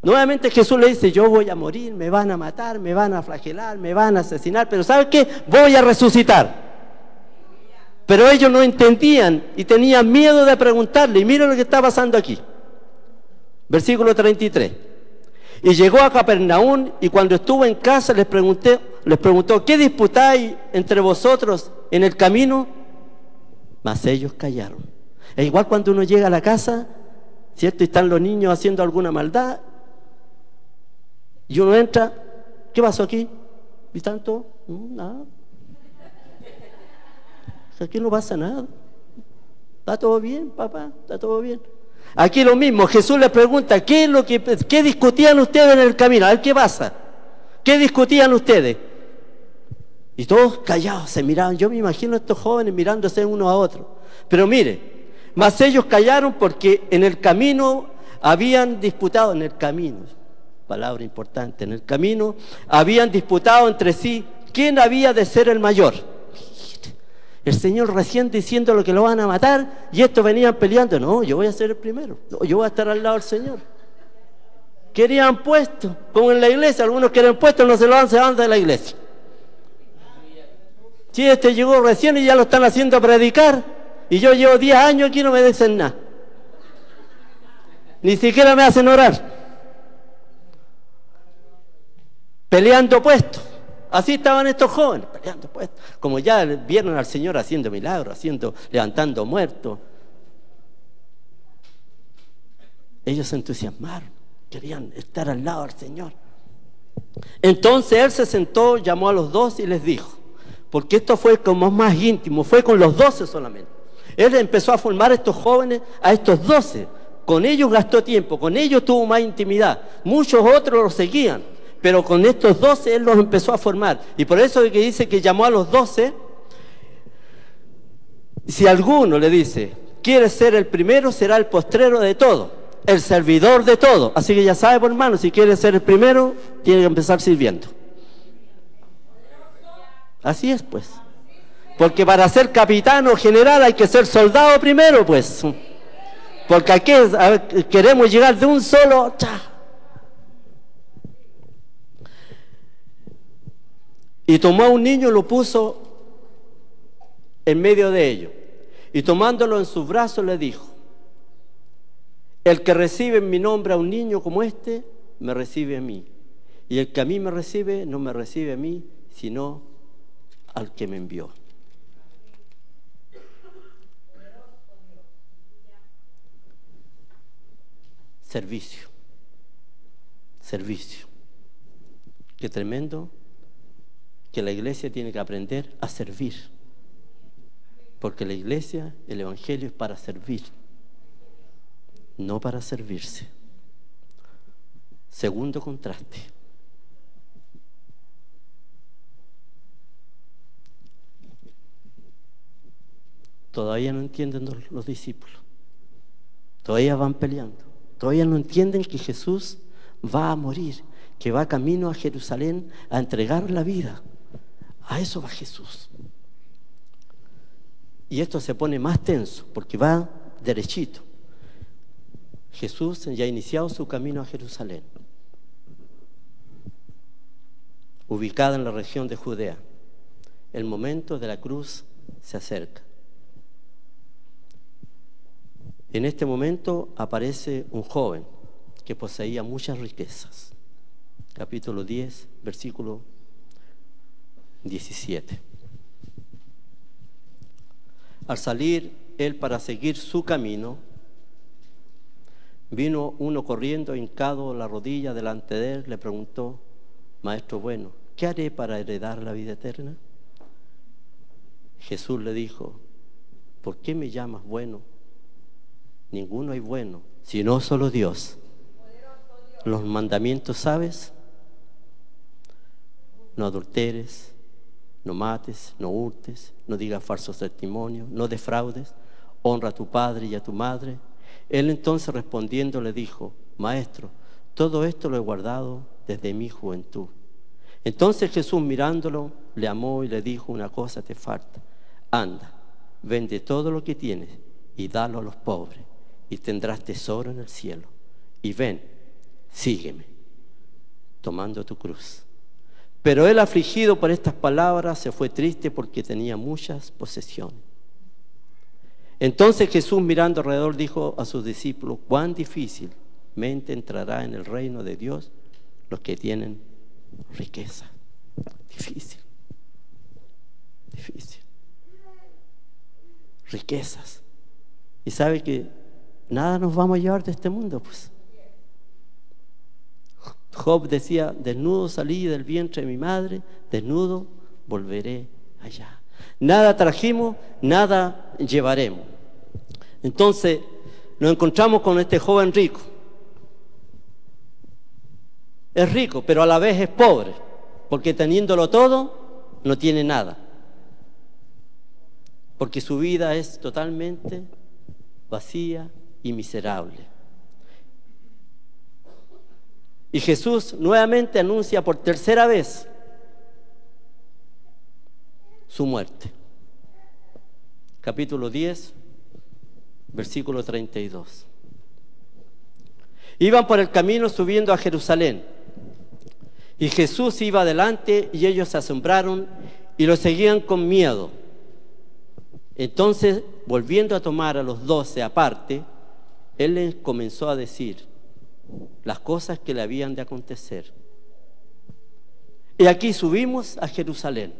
Nuevamente Jesús le dice: yo voy a morir, me van a matar, me van a flagelar, me van a asesinar, pero ¿saben qué? Voy a resucitar. Pero ellos no entendían y tenían miedo de preguntarle. Y miren lo que está pasando aquí. Versículo 33. Y llegó a Capernaum, y cuando estuvo en casa les preguntó: ¿qué disputáis entre vosotros en el camino? Mas ellos callaron. Es igual cuando uno llega a la casa, ¿cierto? Y están los niños haciendo alguna maldad, y uno entra: ¿qué pasó aquí? ¿Y tanto? Nada. Aquí no pasa nada. ¿Está todo bien, papá? ¿Está todo bien? Aquí lo mismo, Jesús les pregunta: ¿qué discutían ustedes en el camino? A ver, ¿qué pasa? ¿Qué discutían ustedes? Y todos callados se miraban. Yo me imagino a estos jóvenes mirándose uno a otro. Pero mire, mas ellos callaron porque en el camino habían disputado, en el camino, palabra importante, en el camino habían disputado entre sí quién había de ser el mayor. El Señor recién diciendo lo que lo van a matar, y estos venían peleando: no, yo voy a ser el primero, no, yo voy a estar al lado del Señor. Querían puesto, como en la iglesia, algunos quieren puesto, no se lo dan, se van de la iglesia. Si este llegó recién y ya lo están haciendo predicar, y yo llevo 10 años aquí y no me dicen nada. Ni siquiera me hacen orar. Peleando puestos. Así estaban estos jóvenes, peleando puestos. Como ya vieron al Señor haciendo milagros, levantando muertos. Ellos se entusiasmaron, querían estar al lado del Señor. Entonces Él se sentó, llamó a los 12 y les dijo, porque esto fue como más íntimo, fue con los 12 solamente. Él empezó a formar a estos jóvenes, a estos 12. Con ellos gastó tiempo, con ellos tuvo más intimidad. Muchos otros los seguían, pero con estos 12 Él los empezó a formar. Y por eso que dice que llamó a los 12, si alguno le dice, quiere ser el primero, será el postrero de todo, el servidor de todo. Así que ya sabe, por hermano, si quiere ser el primero, tiene que empezar sirviendo. Así es, pues. Porque para ser capitán o general hay que ser soldado primero, pues. Porque aquí queremos llegar de un solo... Y tomó a un niño y lo puso en medio de ellos. Y tomándolo en sus brazos le dijo, el que recibe en mi nombre a un niño como este, me recibe a mí. Y el que a mí me recibe, no me recibe a mí, sino al que me envió. Servicio. Servicio. Qué tremendo que la iglesia tiene que aprender a servir. Porque la iglesia, el evangelio es para servir, no para servirse. Segundo contraste. Todavía no entienden los discípulos. Todavía van peleando. Todavía no entienden que Jesús va a morir, que va camino a Jerusalén a entregar la vida. A eso va Jesús. Y esto se pone más tenso porque va derechito. Jesús ya ha iniciado su camino a Jerusalén, ubicada en la región de Judea. El momento de la cruz se acerca. En este momento aparece un joven que poseía muchas riquezas. Capítulo 10, versículo 17. Al salir él para seguir su camino, vino uno corriendo, hincado la rodilla delante de él, le preguntó: Maestro bueno, ¿qué haré para heredar la vida eterna? Jesús le dijo: ¿por qué me llamas bueno? Ninguno hay bueno, sino solo Dios. Los mandamientos, ¿sabes? No adulteres, no mates, no hurtes, no digas falsos testimonios, no defraudes, honra a tu padre y a tu madre. Él entonces respondiendo le dijo: Maestro, todo esto lo he guardado desde mi juventud. Entonces Jesús, mirándolo, le amó y le dijo: una cosa te falta. Anda, vende todo lo que tienes y dalo a los pobres, y tendrás tesoro en el cielo. Y ven, sígueme, tomando tu cruz. Pero él, afligido por estas palabras, se fue triste porque tenía muchas posesiones. Entonces Jesús, mirando alrededor, dijo a sus discípulos: cuán difícilmente entrará en el reino de Dios los que tienen riqueza. Difícil. Riquezas. Y sabe que nada nos vamos a llevar de este mundo, pues. Job decía: desnudo salí del vientre de mi madre, desnudo volveré allá. Nada trajimos, nada llevaremos. Entonces nos encontramos con este joven rico. Es rico, pero a la vez es pobre, porque teniéndolo todo, no tiene nada. Porque su vida es totalmente vacía y miserable. Y Jesús nuevamente anuncia por tercera vez su muerte. Capítulo 10, versículo 32. Iban por el camino subiendo a Jerusalén, y Jesús iba adelante, y ellos se asombraron y lo seguían con miedo. Entonces, volviendo a tomar a los 12 aparte, él les comenzó a decir las cosas que le habían de acontecer. Y aquí subimos a Jerusalén,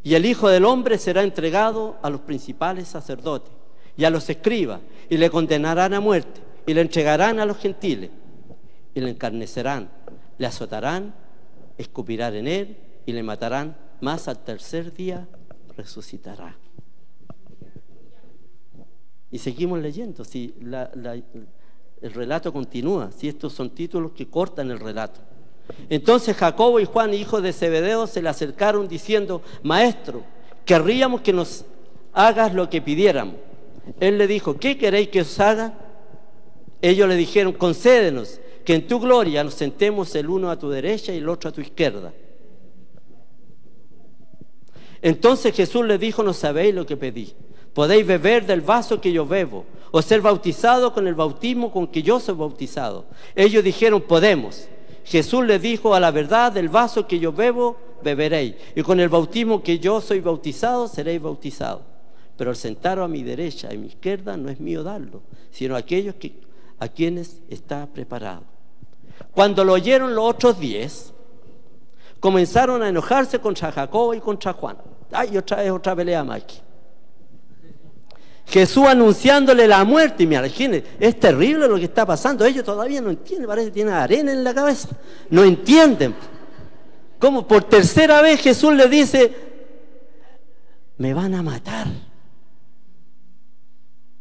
y el Hijo del Hombre será entregado a los principales sacerdotes y a los escribas, y le condenarán a muerte, y le entregarán a los gentiles, y le encarnecerán, le azotarán, escupirán en él, y le matarán, mas al tercer día resucitará. Y seguimos leyendo, si el relato continúa, si estos son títulos que cortan el relato. Entonces Jacobo y Juan, hijos de Zebedeo, se le acercaron diciendo: Maestro, querríamos que nos hagas lo que pidiéramos. Él le dijo: ¿qué queréis que os haga? Ellos le dijeron: concédenos que en tu gloria nos sentemos el uno a tu derecha y el otro a tu izquierda. Entonces Jesús les dijo: no sabéis lo que pedís. Podéis beber del vaso que yo bebo, o ser bautizado con el bautismo con que yo soy bautizado. Ellos dijeron: podemos. Jesús les dijo: a la verdad, del vaso que yo bebo, beberéis, y con el bautismo que yo soy bautizado, seréis bautizados. Pero el sentaros a mi derecha y a mi izquierda no es mío darlo, sino a quienes está preparado. Cuando lo oyeron los otros 10, comenzaron a enojarse contra Jacobo y contra Juan. Ay, otra vez otra pelea más aquí. Jesús anunciándole la muerte. Y mira, es terrible lo que está pasando. Ellos todavía no entienden, parece que tienen arena en la cabeza. No entienden. Como por tercera vez Jesús le dice: me van a matar,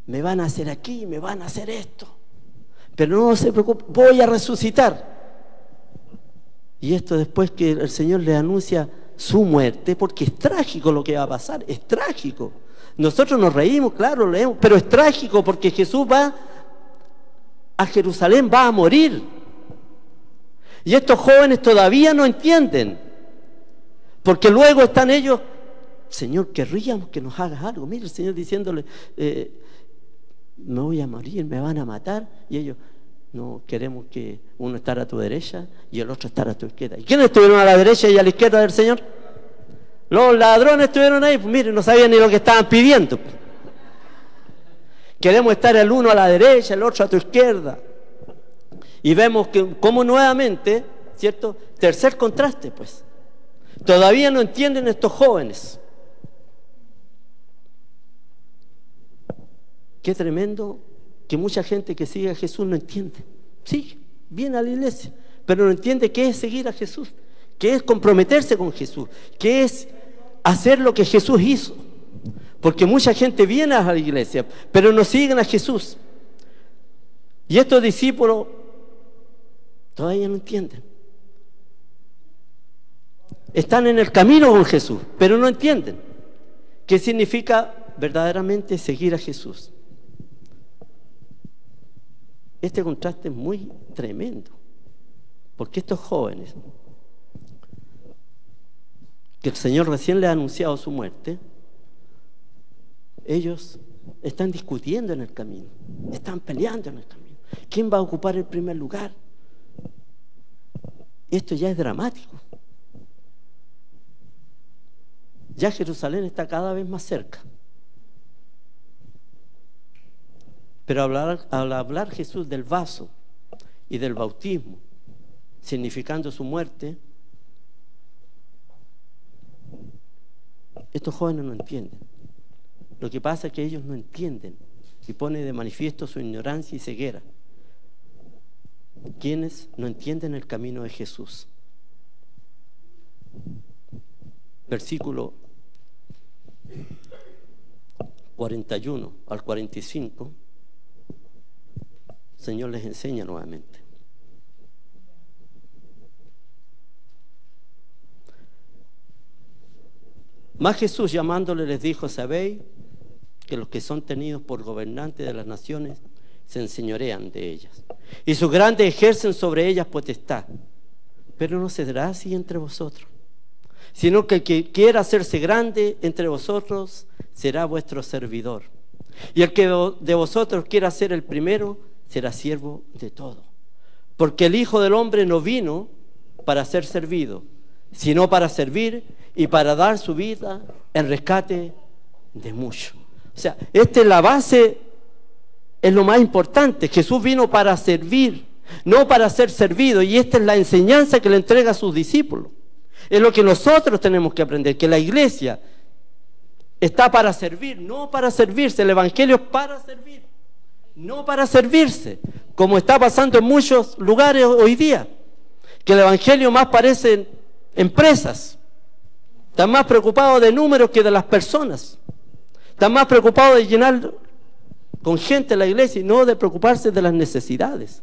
me van a hacer aquí, me van a hacer esto, pero no se preocupe, voy a resucitar. Y esto después que el Señor le anuncia su muerte, porque es trágico lo que va a pasar, es trágico. Nosotros nos reímos, claro, lo leemos, pero es trágico porque Jesús va a Jerusalén, va a morir. Y estos jóvenes todavía no entienden, porque luego están ellos: Señor, querríamos que nos hagas algo. Mira el Señor diciéndole: me voy a morir, me van a matar. Y ellos: no, queremos que uno estar a tu derecha y el otro estar a tu izquierda. ¿Y quiénes estuvieron a la derecha y a la izquierda del Señor? Los ladrones estuvieron ahí, pues miren, no sabían ni lo que estaban pidiendo. Queremos estar el uno a la derecha, el otro a tu izquierda. Y vemos que como nuevamente, ¿cierto? Tercer contraste, pues. Todavía no entienden estos jóvenes. Qué tremendo que mucha gente que sigue a Jesús no entiende. Sí, viene a la iglesia, pero no entiende qué es seguir a Jesús, qué es comprometerse con Jesús, qué es hacer lo que Jesús hizo. Porque mucha gente viene a la iglesia, pero no siguen a Jesús. Y estos discípulos todavía no entienden. Están en el camino con Jesús, pero no entienden qué significa verdaderamente seguir a Jesús. Este contraste es muy tremendo, porque estos jóvenes, que el Señor recién les ha anunciado su muerte, ellos están discutiendo en el camino, están peleando en el camino. ¿Quién va a ocupar el primer lugar? Esto ya es dramático. Ya Jerusalén está cada vez más cerca. Pero al hablar Jesús del vaso y del bautismo, significando su muerte, estos jóvenes no entienden. Lo que pasa es que ellos no entienden y pone de manifiesto su ignorancia y ceguera. Quienes no entienden el camino de Jesús. Versículo 41 al 45, el Señor les enseña nuevamente. Mas Jesús, llamándole, les dijo: ¿sabéis que los que son tenidos por gobernantes de las naciones se enseñorean de ellas, y sus grandes ejercen sobre ellas potestad? Pero no será así entre vosotros, sino que el que quiera hacerse grande entre vosotros será vuestro servidor, y el que de vosotros quiera ser el primero será siervo de todo. Porque el Hijo del Hombre no vino para ser servido, sino para servir y para dar su vida en rescate de muchos. O sea, esta es la base, es lo más importante. Jesús vino para servir, no para ser servido, y esta es la enseñanza que le entrega a sus discípulos. Es lo que nosotros tenemos que aprender, que la iglesia está para servir, no para servirse. El evangelio es para servir, no para servirse, como está pasando en muchos lugares hoy día, que el evangelio más parece empresas. Están más preocupados de números que de las personas. Están más preocupados de llenar con gente la iglesia y no de preocuparse de las necesidades,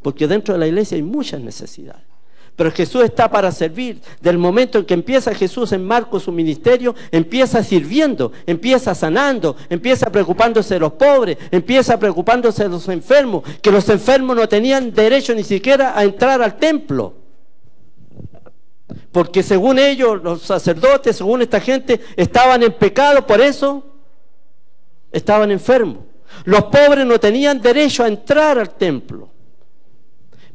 porque dentro de la iglesia hay muchas necesidades. Pero Jesús está para servir. Del momento en que empieza Jesús en Marcos su ministerio, empieza sirviendo, empieza sanando, empieza preocupándose de los pobres, empieza preocupándose de los enfermos, que los enfermos no tenían derecho ni siquiera a entrar al templo, porque según ellos, los sacerdotes, según esta gente, estaban en pecado, por eso estaban enfermos. Los pobres no tenían derecho a entrar al templo.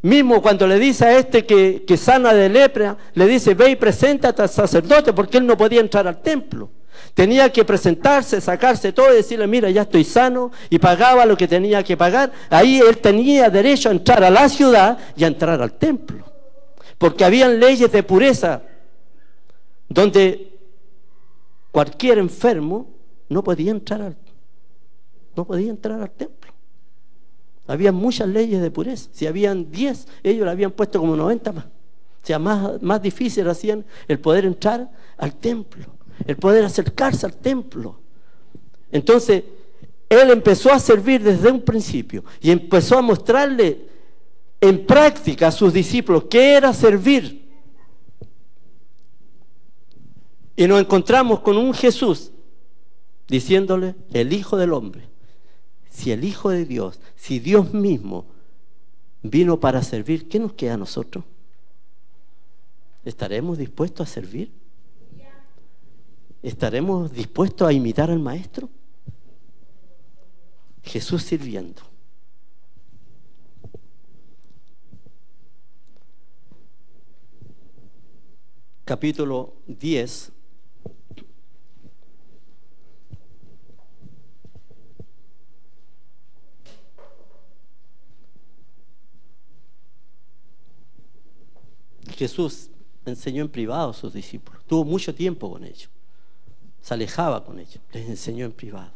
Mismo cuando le dice a este que sana de lepra, le dice: ve y preséntate al sacerdote, porque él no podía entrar al templo. Tenía que presentarse, sacarse todo y decirle: mira, ya estoy sano, y pagaba lo que tenía que pagar. Ahí él tenía derecho a entrar a la ciudad y a entrar al templo, porque habían leyes de pureza donde cualquier enfermo no podía entrar al templo. Había muchas leyes de pureza. Si habían 10, ellos le habían puesto como 90 más. O sea, más difícil hacían el poder entrar al templo, el poder acercarse al templo. Entonces, él empezó a servir desde un principio y empezó a mostrarle en práctica a sus discípulos qué era servir. Y nos encontramos con un Jesús diciéndole, el Hijo del Hombre. Si el Hijo de Dios, si Dios mismo vino para servir, ¿qué nos queda a nosotros? ¿Estaremos dispuestos a servir? ¿Estaremos dispuestos a imitar al Maestro? Jesús sirviendo. Capítulo 10. Jesús enseñó en privado a sus discípulos. Tuvo mucho tiempo con ellos. Se alejaba con ellos. Les enseñó en privado.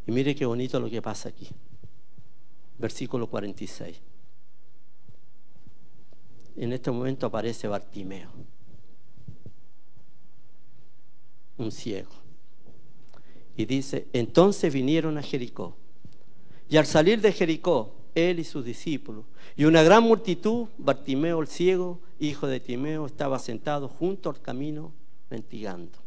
Y mire qué bonito lo que pasa aquí. Versículo 46. En este momento aparece Bartimeo, un ciego. Y dice, entonces vinieron a Jericó. Y al salir de Jericó, él y sus discípulos, y una gran multitud, Bartimeo el ciego, hijo de Timeo, estaba sentado junto al camino, mendigando.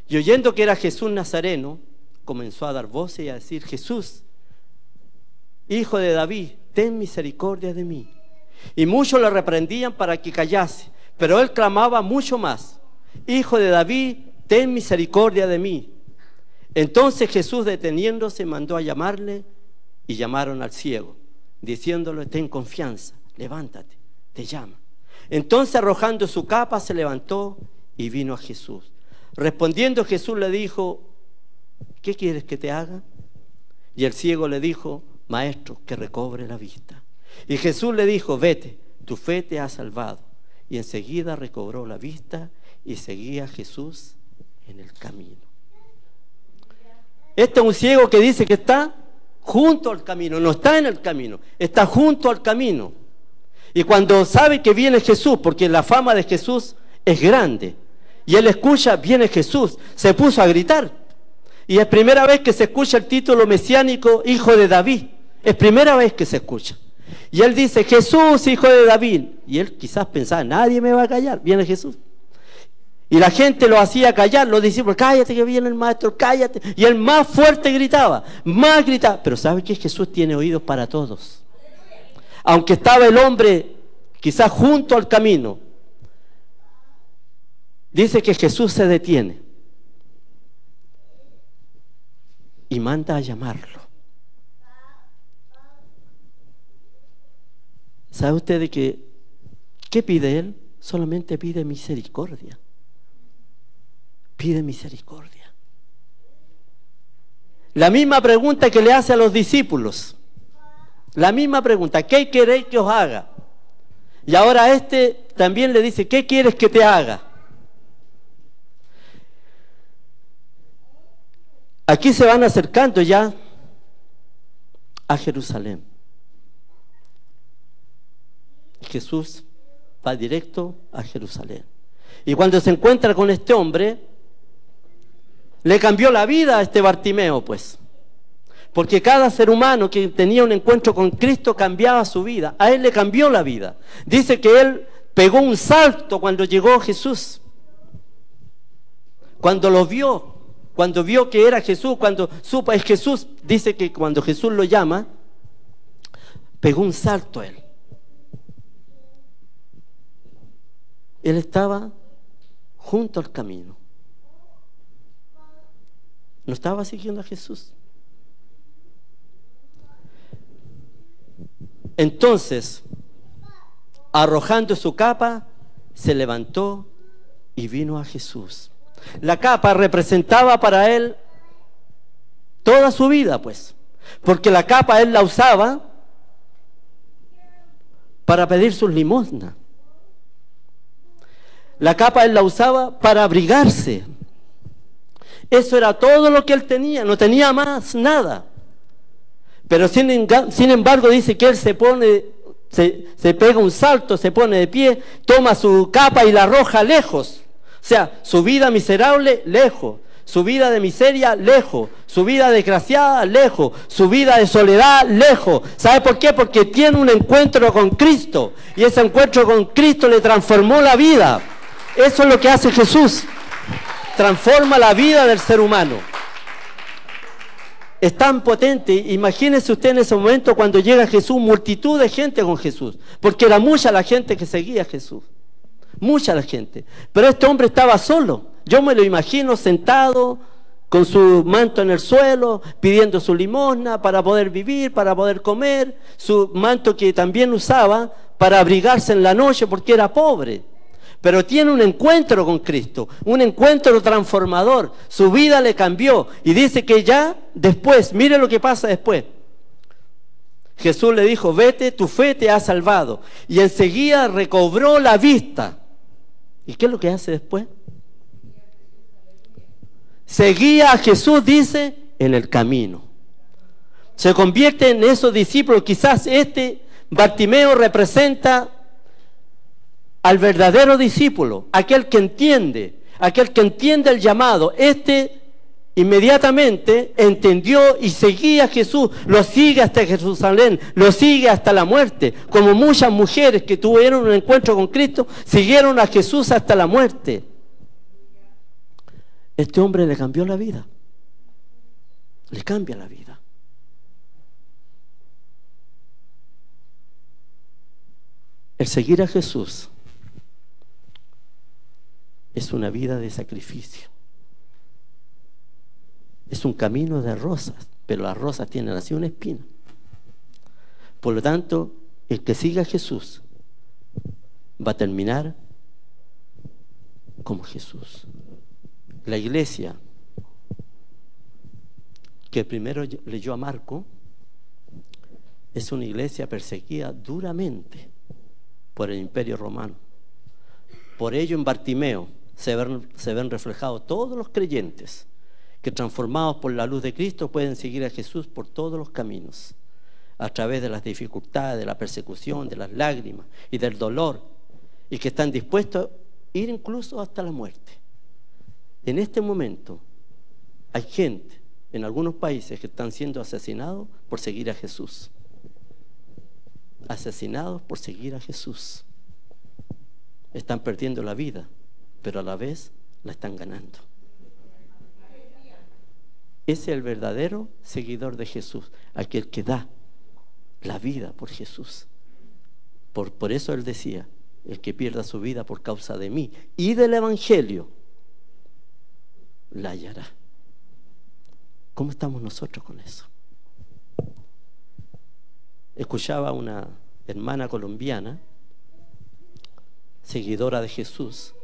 Y oyendo que era Jesús Nazareno, comenzó a dar voces y a decir, Jesús, hijo de David, ten misericordia de mí. Y muchos le reprendían para que callase, pero él clamaba mucho más, Hijo de David, ten misericordia de mí. Entonces Jesús, deteniéndose, mandó a llamarle, y llamaron al ciego, diciéndole, ten confianza, levántate, te llama. Entonces, arrojando su capa, se levantó y vino a Jesús. Respondiendo, Jesús le dijo, ¿qué quieres que te haga? Y el ciego le dijo, Maestro, que recobre la vista. Y Jesús le dijo, vete, tu fe te ha salvado. Y enseguida recobró la vista y seguía a Jesús en el camino. Este es un ciego que dice que está junto al camino, no está en el camino, está junto al camino. Y cuando sabe que viene Jesús, porque la fama de Jesús es grande, y él escucha, viene Jesús, se puso a gritar. Y es primera vez que se escucha el título mesiánico, Hijo de David. Es primera vez que se escucha. Y él dice, Jesús, Hijo de David. Y él quizás pensaba, nadie me va a callar, viene Jesús. Y la gente lo hacía callar, los discípulos, cállate que viene el Maestro, cállate. Y él más fuerte gritaba, más gritaba. Pero ¿sabe qué? Jesús tiene oídos para todos. Aunque estaba el hombre quizás junto al camino, dice que Jesús se detiene y manda a llamarlo. ¿Sabe usted de qué pide él? Solamente pide misericordia. Pide misericordia. La misma pregunta que le hace a los discípulos. La misma pregunta, ¿qué queréis que os haga? Y ahora este también le dice, ¿qué quieres que te haga? Aquí se van acercando ya a Jerusalén. Jesús va directo a Jerusalén. Y cuando se encuentra con este hombre, le cambió la vida a este Bartimeo, pues. Porque cada ser humano que tenía un encuentro con Cristo cambiaba su vida. A él le cambió la vida. Dice que él pegó un salto cuando llegó Jesús. Cuando lo vio, cuando vio que era Jesús, cuando supo es Jesús, dice que cuando Jesús lo llama, pegó un salto a él. Él estaba junto al camino. No estaba siguiendo a Jesús. Entonces, arrojando su capa, se levantó y vino a Jesús. La capa representaba para él toda su vida, pues, porque la capa él la usaba para pedir sus limosnas. La capa él la usaba para abrigarse. Eso era todo lo que él tenía, no tenía más nada. Pero sin embargo dice que él se pega un salto, se pone de pie, toma su capa y la arroja lejos. O sea, su vida miserable, lejos. Su vida de miseria, lejos. Su vida desgraciada, lejos. Su vida de soledad, lejos. ¿Sabe por qué? Porque tiene un encuentro con Cristo. Y ese encuentro con Cristo le transformó la vida. Eso es lo que hace Jesús. Transforma la vida del ser humano. Es tan potente. Imagínese usted en ese momento cuando llega Jesús, multitud de gente con Jesús. Porque era mucha la gente que seguía a Jesús. Mucha la gente. Pero este hombre estaba solo. Yo me lo imagino sentado con su manto en el suelo, pidiendo su limosna para poder vivir, para poder comer. Su manto que también usaba para abrigarse en la noche porque era pobre. Pero tiene un encuentro con Cristo, un encuentro transformador. Su vida le cambió. Y dice que ya después, mire lo que pasa después. Jesús le dijo, vete, tu fe te ha salvado. Y enseguida recobró la vista. ¿Y qué es lo que hace después? Seguía a Jesús, dice, en el camino. Se convierte en esos discípulos. Quizás este Bartimeo representa al verdadero discípulo, aquel que entiende el llamado. Este inmediatamente entendió y seguía a Jesús, lo sigue hasta Jerusalén, lo sigue hasta la muerte, como muchas mujeres que tuvieron un encuentro con Cristo, siguieron a Jesús hasta la muerte. Este hombre le cambió la vida, le cambia la vida. El seguir a Jesús es una vida de sacrificio. Es un camino de rosas, pero las rosas tienen así una espina. Por lo tanto, el que siga a Jesús va a terminar como Jesús. La iglesia que primero leyó a Marco es una iglesia perseguida duramente por el Imperio Romano. Por ello en Bartimeo se ven reflejados todos los creyentes que, transformados por la luz de Cristo, pueden seguir a Jesús por todos los caminos, a través de las dificultades, de la persecución, de las lágrimas y del dolor, y que están dispuestos a ir incluso hasta la muerte. En este momento hay gente en algunos países que están siendo asesinados por seguir a Jesús. Asesinados por seguir a Jesús. Están perdiendo la vida, pero a la vez la están ganando. Ese es el verdadero seguidor de Jesús, aquel que da la vida por Jesús. Por eso él decía, el que pierda su vida por causa de mí y del Evangelio, la hallará. ¿Cómo estamos nosotros con eso? Escuchaba a una hermana colombiana, seguidora de Jesús,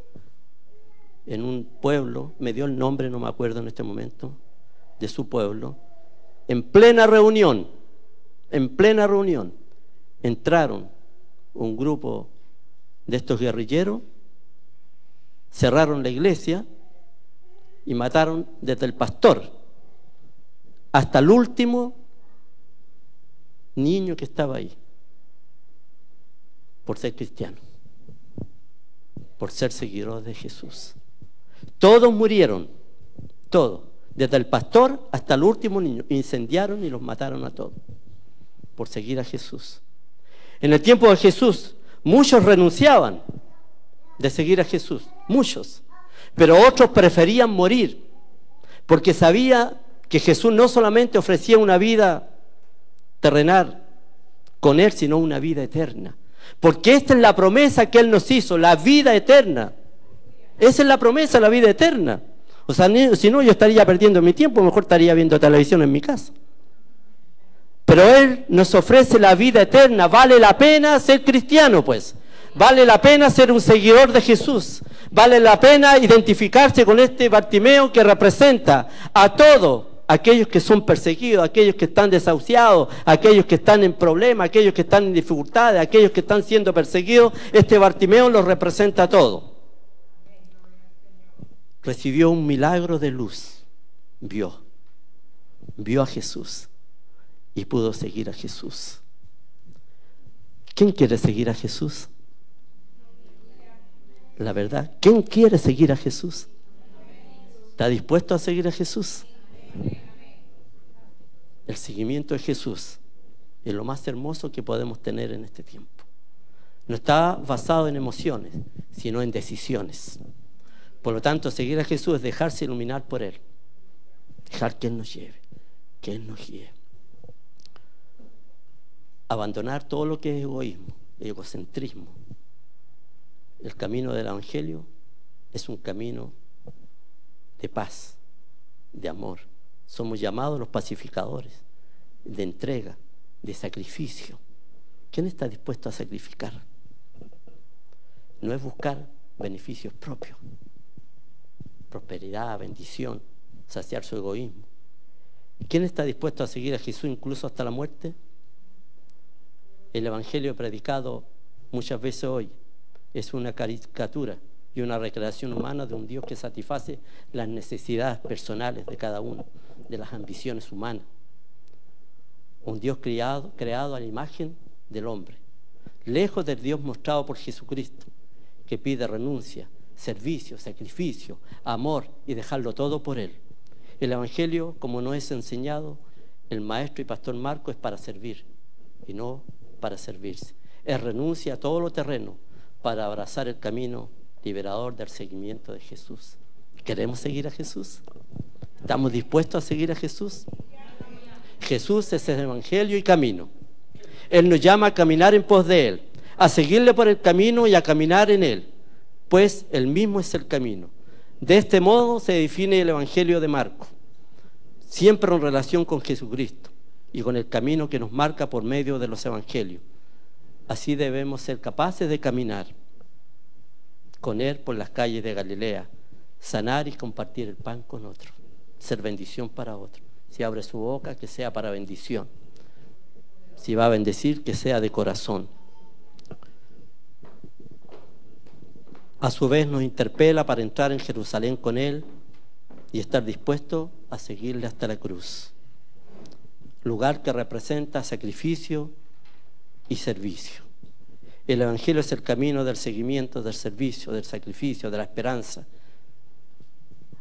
en un pueblo, me dio el nombre, no me acuerdo en este momento, de su pueblo, en plena reunión, entraron un grupo de estos guerrilleros, cerraron la iglesia y mataron desde el pastor hasta el último niño que estaba ahí, por ser cristiano, por ser seguidor de Jesús. Todos murieron, todos, desde el pastor hasta el último niño. Incendiaron y los mataron a todos por seguir a Jesús. En el tiempo de Jesús muchos renunciaban de seguir a Jesús, muchos, pero otros preferían morir porque sabía que Jesús no solamente ofrecía una vida terrenal con él, sino una vida eterna. Porque esta es la promesa que él nos hizo, la vida eterna. Esa es la promesa, la vida eterna. O sea, si no, yo estaría perdiendo mi tiempo, mejor estaría viendo televisión en mi casa. Pero él nos ofrece la vida eterna. Vale la pena ser cristiano, pues. Vale la pena ser un seguidor de Jesús. Vale la pena identificarse con este Bartimeo que representa a todos aquellos que son perseguidos, aquellos que están desahuciados, aquellos que están en problemas, aquellos que están en dificultades, aquellos que están siendo perseguidos. Este Bartimeo los representa a todos. recibió un milagro de luz, vio a Jesús y pudo seguir a Jesús. ¿Quién quiere seguir a Jesús? La verdad, ¿quién quiere seguir a Jesús? ¿Está dispuesto a seguir a Jesús? El seguimiento de Jesús es lo más hermoso que podemos tener en este tiempo. No está basado en emociones, sino en decisiones. Por lo tanto, seguir a Jesús es dejarse iluminar por Él. Dejar que Él nos lleve, que Él nos guíe. Abandonar todo lo que es egoísmo, egocentrismo. El camino del Evangelio es un camino de paz, de amor. Somos llamados los pacificadores, de entrega, de sacrificio. ¿Quién está dispuesto a sacrificar? No es buscar beneficios propios, prosperidad, bendición, saciar su egoísmo. ¿Quién está dispuesto a seguir a Jesús incluso hasta la muerte? El Evangelio predicado muchas veces hoy es una caricatura y una recreación humana de un Dios que satisface las necesidades personales de cada uno, de las ambiciones humanas. Un Dios creado a la imagen del hombre, lejos del Dios mostrado por Jesucristo, que pide renuncia, servicio, sacrificio, amor y dejarlo todo por Él. El Evangelio, como nos es enseñado el maestro y pastor Marco, es para servir y no para servirse. Es renuncia a todo lo terreno para abrazar el camino liberador del seguimiento de Jesús. ¿Queremos seguir a Jesús? ¿Estamos dispuestos a seguir a Jesús? Jesús es el Evangelio y camino. Él nos llama a caminar en pos de Él, a seguirle por el camino y a caminar en Él, pues Él mismo es el camino. De este modo se define el Evangelio de Marcos, siempre en relación con Jesucristo y con el camino que nos marca por medio de los Evangelios. Así debemos ser capaces de caminar con Él por las calles de Galilea, sanar y compartir el pan con otros, ser bendición para otros. Si abre su boca, que sea para bendición. Si va a bendecir, que sea de corazón. A su vez nos interpela para entrar en Jerusalén con Él y estar dispuesto a seguirle hasta la cruz. Lugar que representa sacrificio y servicio. El Evangelio es el camino del seguimiento, del servicio, del sacrificio, de la esperanza.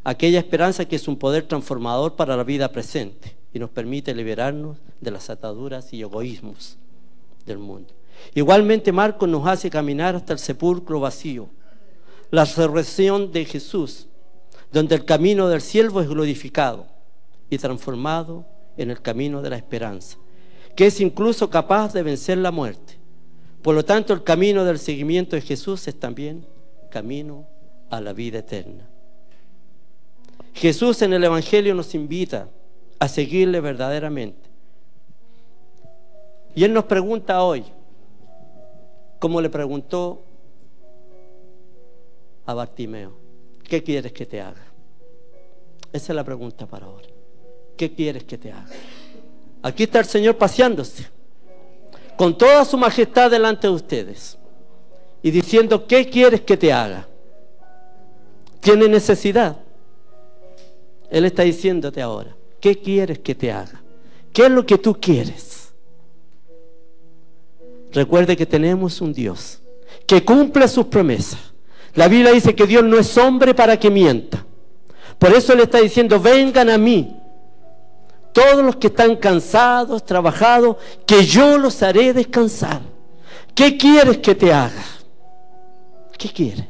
Aquella esperanza que es un poder transformador para la vida presente y nos permite liberarnos de las ataduras y egoísmos del mundo. Igualmente Marcos nos hace caminar hasta el sepulcro vacío, la resurrección de Jesús, donde el camino del siervo es glorificado y transformado en el camino de la esperanza, que es incluso capaz de vencer la muerte. Por lo tanto, el camino del seguimiento de Jesús es también camino a la vida eterna. Jesús en el Evangelio nos invita a seguirle verdaderamente. Y Él nos pregunta hoy, como le preguntó a Bartimeo, ¿qué quieres que te haga? Esa es la pregunta para ahora. ¿Qué quieres que te haga? Aquí está el Señor paseándose con toda su majestad delante de ustedes y diciendo, ¿qué quieres que te haga? ¿Tiene necesidad? Él está diciéndote ahora, ¿qué quieres que te haga? ¿Qué es lo que tú quieres? Recuerde que tenemos un Dios que cumple sus promesas. La Biblia dice que Dios no es hombre para que mienta. Por eso Él está diciendo, vengan a mí, todos los que están cansados, trabajados, que yo los haré descansar. ¿Qué quieres que te haga? ¿Qué quiere?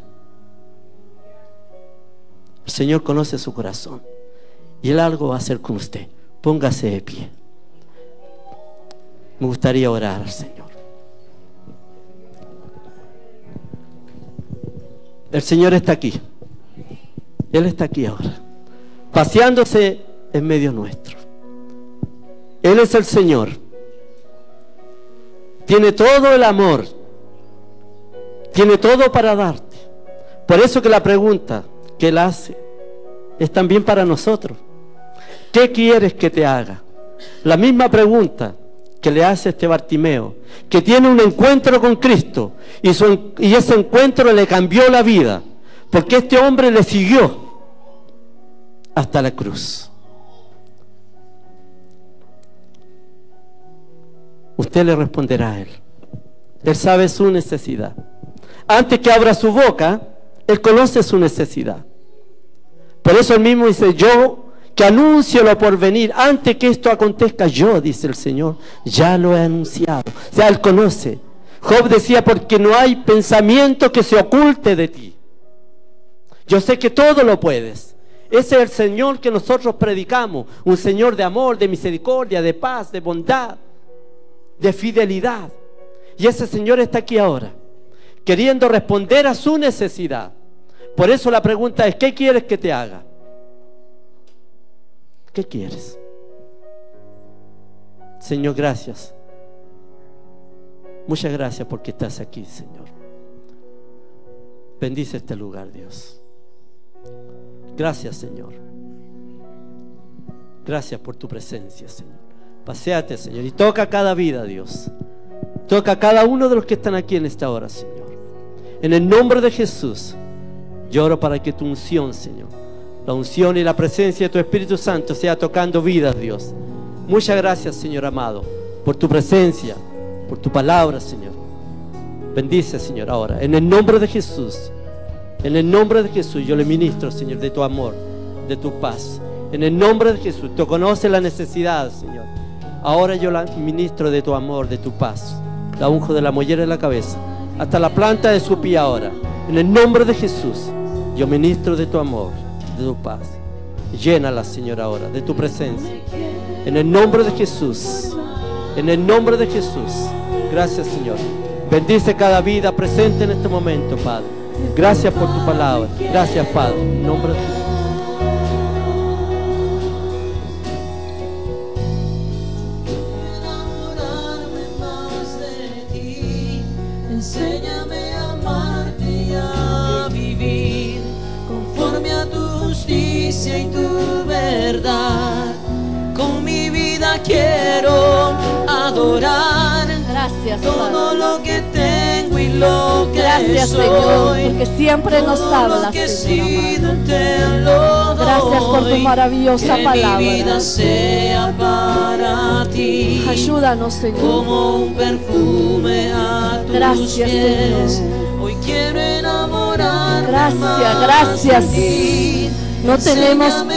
El Señor conoce su corazón y Él algo va a hacer con usted. Póngase de pie. Me gustaría orar al Señor. El Señor está aquí. Él está aquí ahora, paseándose en medio nuestro. Él es el Señor. Tiene todo el amor. Tiene todo para darte. Por eso que la pregunta que Él hace es también para nosotros. ¿Qué quieres que te haga? La misma pregunta que le hace este Bartimeo, que tiene un encuentro con Cristo y ese encuentro le cambió la vida, porque este hombre le siguió hasta la cruz. Usted le responderá a Él. Él sabe su necesidad. Antes que abra su boca, Él conoce su necesidad. Por eso Él mismo dice, yo que anuncio lo por venir, antes que esto acontezca, yo, dice el Señor, ya lo he anunciado. O sea, Él conoce. Job decía, porque no hay pensamiento que se oculte de ti. Yo sé que todo lo puedes. Ese es el Señor que nosotros predicamos, un Señor de amor, de misericordia, de paz, de bondad, de fidelidad. Y ese Señor está aquí ahora, queriendo responder a su necesidad. Por eso la pregunta es, ¿qué quieres que te haga? ¿Qué quieres? Señor, gracias. Muchas gracias porque estás aquí, Señor. Bendice este lugar, Dios. Gracias, Señor. Gracias por tu presencia, Señor. Paséate, Señor, y toca cada vida, Dios. Toca a cada uno de los que están aquí en esta hora, Señor. En el nombre de Jesús, yo oro para que tu unción, Señor, la unción y la presencia de tu Espíritu Santo sea tocando vidas, Dios. Muchas gracias, Señor amado, por tu presencia, por tu palabra, Señor. Bendice, Señor, ahora. En el nombre de Jesús, en el nombre de Jesús, yo le ministro, Señor, de tu amor, de tu paz. En el nombre de Jesús, tú conoces la necesidad, Señor. Ahora yo la ministro de tu amor, de tu paz. La unjo de la mollera de la cabeza hasta la planta de su pie ahora. En el nombre de Jesús, yo ministro de tu amor, de tu paz. Llénala, Señor, ahora de tu presencia. En el nombre de Jesús. En el nombre de Jesús. Gracias, Señor. Bendice cada vida presente en este momento, Padre. Gracias por tu palabra. Gracias, Padre. En el nombre de Jesús. Enséñame a amarte y a vivir conforme a tu justicia y tu verdad. Con mi vida quiero adorar. Gracias, todo Padre. lo que tengo y lo que Gracias, soy. Señor, porque siempre nos Todo hablas, lo que he Señor sido amado. te lo doy. Gracias por tu maravillosa que palabra. mi vida sea para ti. Ayúdanos, Señor. Como un perfume a tus Gracias, pies. Señor. Hoy quiero enamorarme Gracias, más gracias. de ti. No tenemos Enséñame